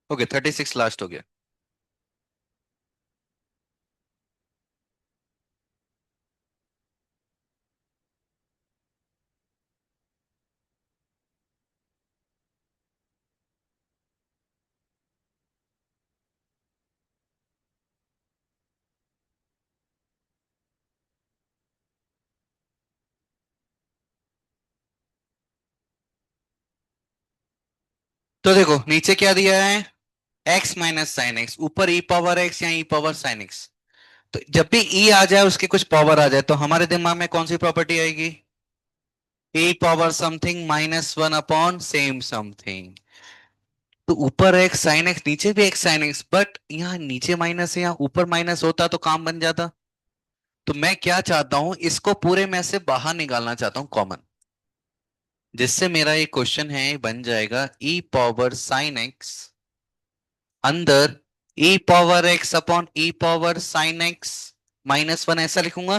Okay, 36 last हो गया। तो देखो नीचे क्या दिया है, एक्स माइनस साइन एक्स, ऊपर ई पावर एक्स या ई पावर साइन एक्स। तो जब भी ई आ जाए, उसकी कुछ पावर आ जाए, तो हमारे दिमाग में कौन सी प्रॉपर्टी आएगी? E power something minus one upon same something. तो ऊपर एक साइन एक्स, नीचे भी एक साइन एक्स, बट यहाँ नीचे माइनस है, यहाँ ऊपर माइनस होता तो काम बन जाता। तो मैं क्या चाहता हूं, इसको पूरे में से बाहर निकालना चाहता हूं कॉमन, जिससे मेरा ये क्वेश्चन है बन जाएगा ई पावर साइन एक्स अंदर e power x upon e power sine x minus one, ऐसा लिखूंगा।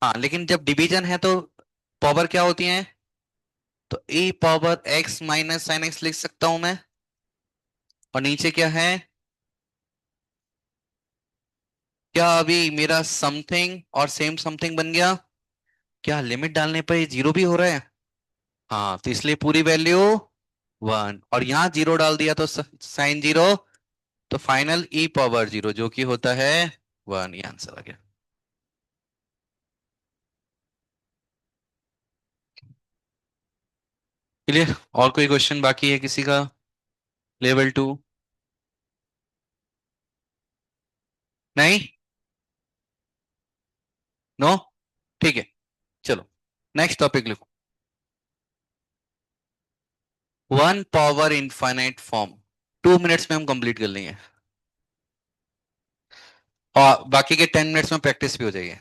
हाँ, लेकिन जब डिवीजन है तो पावर क्या होती है? तो e power x minus sine x लिख सकता हूं मैं। और नीचे क्या है? क्या अभी मेरा समथिंग और सेम समथिंग बन गया? क्या लिमिट डालने पर ये जीरो भी हो रहा है? हाँ, तो इसलिए पूरी वैल्यू वन, और यहां जीरो डाल दिया तो साइन जीरो, तो फाइनल ई पावर जीरो जो कि होता है वन। ये आंसर आ गया। क्लियर? और कोई क्वेश्चन बाकी है किसी का? लेवल 2? नहीं? नो? ठीक है, चलो नेक्स्ट टॉपिक लिखो। One power infinite form, 2 minutes में हम कंप्लीट कर लेंगे, और बाकी के 10 मिनट्स में प्रैक्टिस भी हो जाएगी।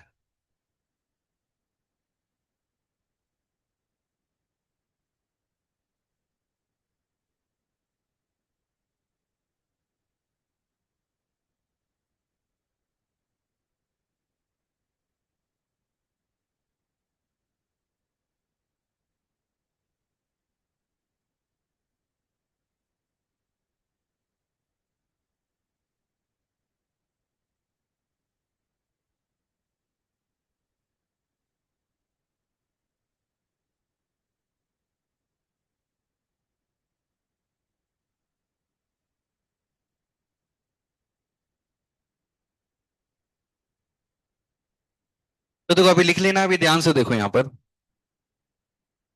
तो देखो अभी लिख लेना, अभी ध्यान से देखो यहाँ पर।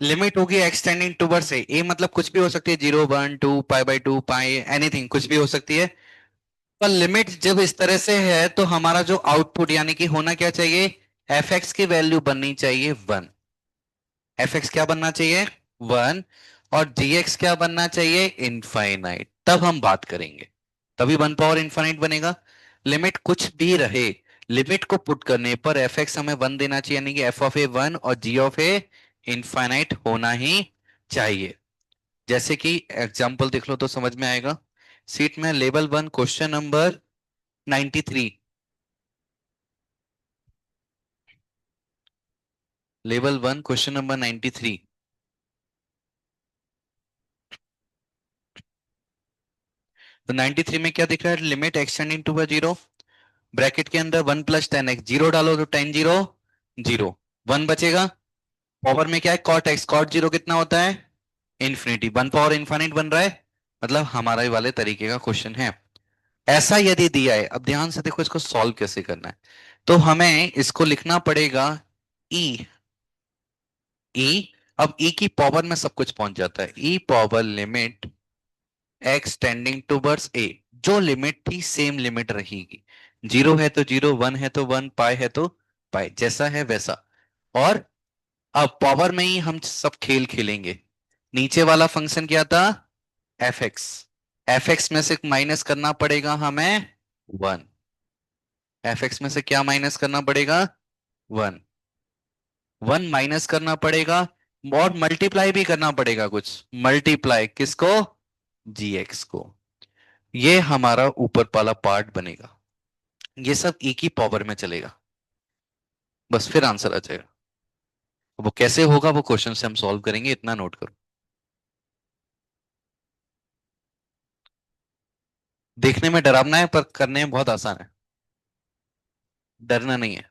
लिमिट होगी एक्सटेंडिंग टूवर्ड्स से, ए मतलब कुछ भी हो सकती है, 0 1 2 पाई बाई 2 पाई एनीथिंग, कुछ भी हो सकती है। पर लिमिट जब इस तरह से है तो हमारा जो आउटपुट यानी कि होना क्या चाहिए, एफ एक्स की वैल्यू बननी चाहिए वन। एफ एक्स क्या बनना चाहिए? वन। और जी एक्स क्या बनना चाहिए? इनफाइनाइट। तब हम बात करेंगे, तभी वन पावर इनफाइनाइट बनेगा। लिमिट कुछ भी रहे, लिमिट को पुट करने पर एफ एक्स हमें वन देना चाहिए, यानी कि एफ ऑफ ए वन और जी ऑफ ए इनफाइनाइट होना ही चाहिए। जैसे कि एग्जाम्पल देख लो तो समझ में आएगा। सीट में level 1 question number 93। Level 1 question number 93। तो 93 में क्या दिख रहा है? Limit extending to zero, bracket के अंदर 1 + 10x, जीरो डालो तो 10 जीरो जीरो, 1 बचेगा। पावर में क्या है, कॉट एक्स, कॉट जीरो कितना होता है, इन्फिनिटी, 1 पावर इनफाइनाइट बन रहा है। मतलब हमारे वाले तरीके का क्वेश्चन है। ऐसा यदि दिया है, अब ध्यान से देखो इसको सॉल्व कैसे करना है। तो हमें इसको लिखना पड़ेगा ई, ई, अब ई की पावर में सब कुछ पहुंच जाता है, e power limit x tending towards a, जो लिमिट थी सेम लिमिट रहेगी। जीरो है तो जीरो, वन है तो वन, पाई है तो पाई, जैसा है वैसा। और अब पावर में ही हम सब खेल खेलेंगे। नीचे वाला फंक्शन क्या था, एफ एक्स, एफ एक्स में से माइनस करना पड़ेगा हमें वन, एफ एक्स में से क्या माइनस करना पड़ेगा, वन, वन माइनस करना पड़ेगा। और मल्टीप्लाई भी करना पड़ेगा कुछ, मल्टीप्लाई किसको, जी एक्स को। ये हमारा ऊपर वाला पार्ट बनेगा। ये सब एक ही पावर में चलेगा, बस फिर आंसर आ जाएगा। वो कैसे होगा वो क्वेश्चन से हम सॉल्व करेंगे, इतना नोट करो। देखने में डरावना है पर करने में बहुत आसान है। डरना नहीं है।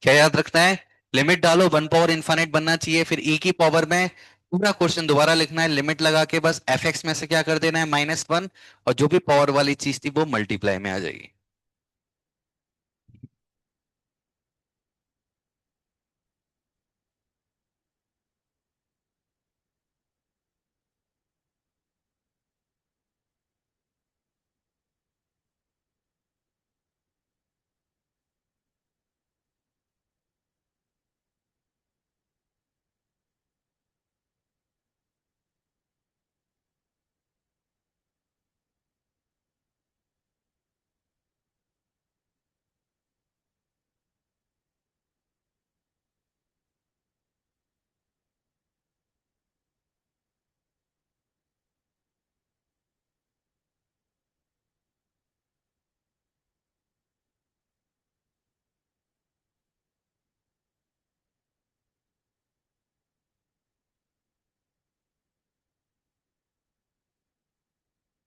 क्या याद रखना है, लिमिट डालो, 1 पावर इनफाइनाइट बनना चाहिए, फिर ई की पावर में पूरा क्वेश्चन दोबारा लिखना है, लिमिट लगा के बस एफ एक्स में से क्या कर देना है, -1, और जो भी पावर वाली चीज थी वो मल्टीप्लाई में आ जाएगी।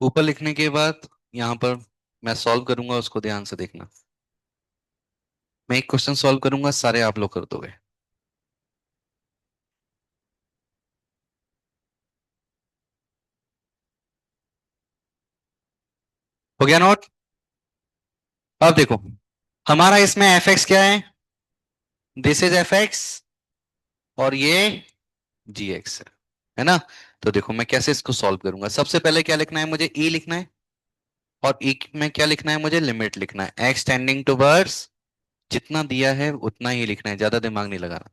ऊपर लिखने के बाद यहाँ पर मैं सॉल्व करूंगा, उसको ध्यान से देखना। मैं एक क्वेश्चन सॉल्व करूंगा, सारे आप लोग कर दोगे। हो गया नोट। अब देखो, हमारा इसमें एफ एक्स क्या है, दिस इज एफ एक्स, और ये जी एक्स है ना। तो देखो मैं कैसे इसको सॉल्व करूंगा, सबसे पहले क्या लिखना है मुझे, ई लिखना है, और ई में क्या लिखना है मुझे, लिमिट लिखना है, एक्स टेंडिंग टूवर्ड्स, जितना दिया है उतना ही लिखना है, ज्यादा दिमाग नहीं लगाना।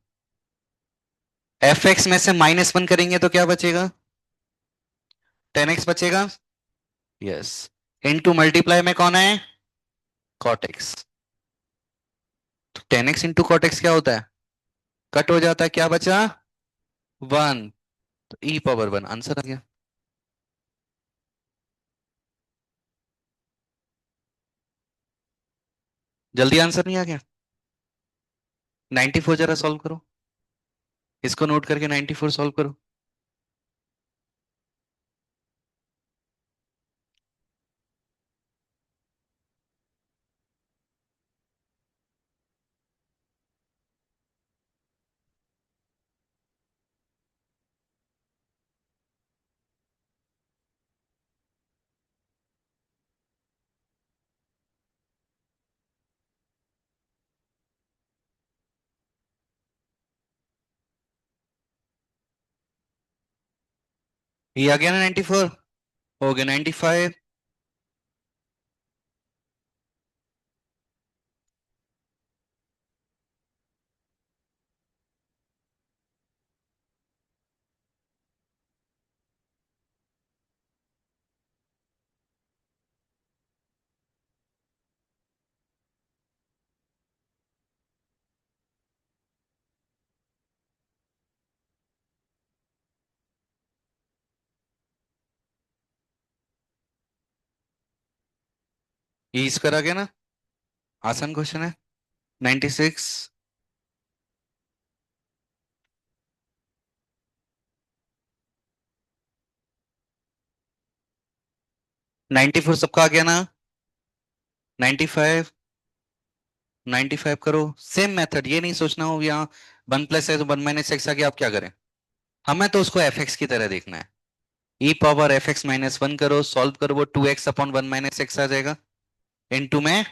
एफ एक्स में से -1 करेंगे तो क्या बचेगा, 10x बचेगा। यस, इनटू मल्टीप्लाई में कौन है, कॉट एक्स। तो 10x इंटू कॉट एक्स क्या होता है, कट हो जाता है, क्या बचा, 1, तो ई पावर 1 आंसर आ गया। जल्दी आंसर नहीं आ गया, 94 जरा सॉल्व करो, इसको नोट करके 94 सॉल्व करो। ये आ गया ना 94, हो गया 95। ये स्क्वायर आ गया ना, आसान क्वेश्चन है। 96, 94 सबका आ गया ना। 95, 95 करो। सेम मेथड, ये नहीं सोचना हो यहाँ 1 प्लस है तो 1 माइनस एक्स आ गया, आप क्या करें? हमें तो उसको एफ एक्स की तरह देखना है। E power f x minus one करो, सॉल्व करो, वो 2x अपॉन 1 माइनस एक्स आ जाएगा। इनटू में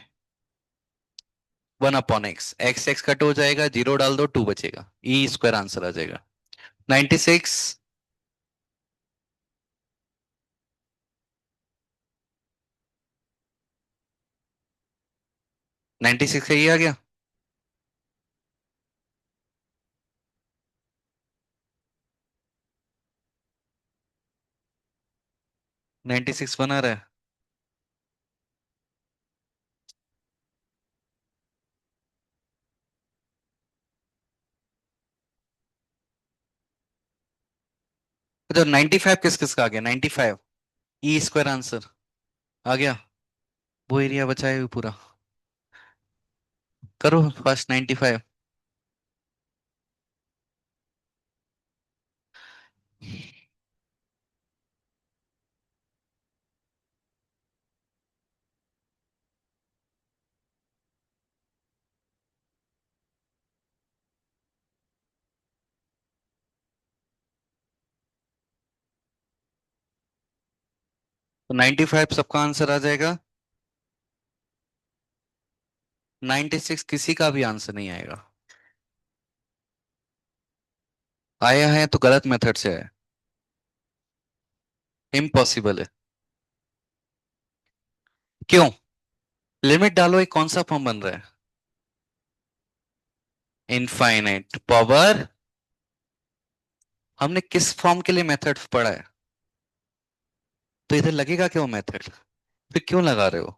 1 upon x, x x cut हो जाएगा, जीरो डाल दो, 2 बचेगा, ई स्क्वायर आंसर आ जाएगा। 96। 96 का ये आ गया। 96 बना रहा है। तो 95 किस किस का आ गया? 95 ई स्क्वायर आंसर आ गया। वो एरिया बचा है पूरा। करो फर्स्ट 95। तो 95 सबका आंसर आ जाएगा। 96 किसी का भी आंसर नहीं आएगा। आया है तो गलत मेथड से है। इम्पॉसिबल है। क्यों? लिमिट डालो, एक कौन सा फॉर्म बन रहा है? Infinite power. हमने किस फॉर्म के लिए मेथड पढ़ा है? तो इधर लगेगा क्यों मेथड? फिर क्यों लगा रहे हो?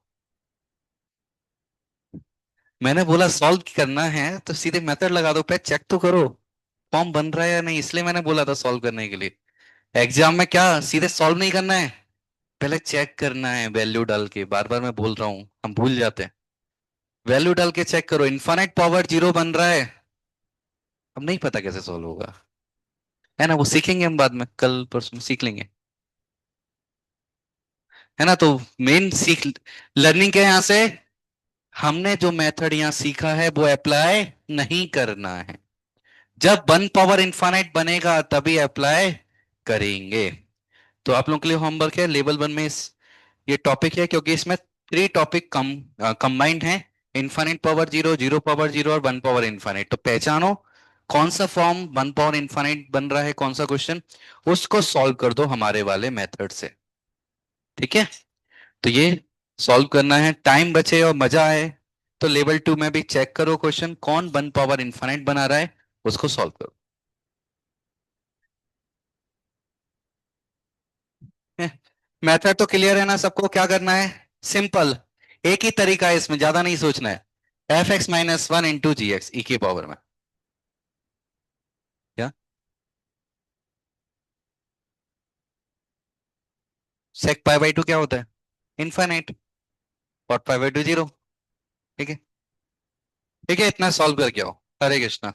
मैंने बोला सॉल्व करना है तो सीधे मेथड लगा दो, पे चेक तो करो फॉर्म बन रहा है या नहीं, इसलिए मैंने बोला था सॉल्व करने के लिए। एग्जाम में क्या सीधे सॉल्व नहीं करना है, पहले चेक करना है वैल्यू डाल के, बार बार मैं बोल रहा हूँ, हम भूल जाते हैं। वैल्यू डाल के चेक करो, इनफाइनाइट पावर जीरो बन रहा है। अब नहीं पता कैसे सॉल्व होगा, है ना? वो सीखेंगे हम बाद में, कल परसों में सीख लेंगे, है ना? तो मेन सीख लर्निंग क्या है यहाँ से? हमने जो मेथड यहाँ सीखा है वो अप्लाई नहीं करना है। जब वन पावर इनफाइनाइट बनेगा तभी अप्लाई करेंगे। तो आप लोगों के लिए होमवर्क है, लेवल वन में ये टॉपिक है, क्योंकि इसमें थ्री टॉपिक कंबाइंड हैं। Infinite power zero, zero power zero और वन पावर इनफाइनाइट। तो पहचानो कौन सा फॉर्म वन पावर इनफाइनाइट बन रहा है, कौन सा क्वेश्चन, उसको सॉल्व कर दो हमारे वाले मेथड से। ठीक है? तो ये सॉल्व करना है, टाइम बचे और मजा आए। तो लेवल टू में भी चेक करो क्वेश्चन, कौन वन पावर इनफाइनाइट बना रहा है, उसको सॉल्व करो। मेथड तो क्लियर है ना सबको, क्या करना है? सिंपल, एक ही तरीका है इसमें, ज्यादा नहीं सोचना है। f(x−1) × g(x) की पावर में। क्या? sec π/2 क्या होता है? इनफाइनाइट। cot π/2 zero. ठीक है? ठीक है, इतना सॉल्व करके आओ। हरे कृष्णा।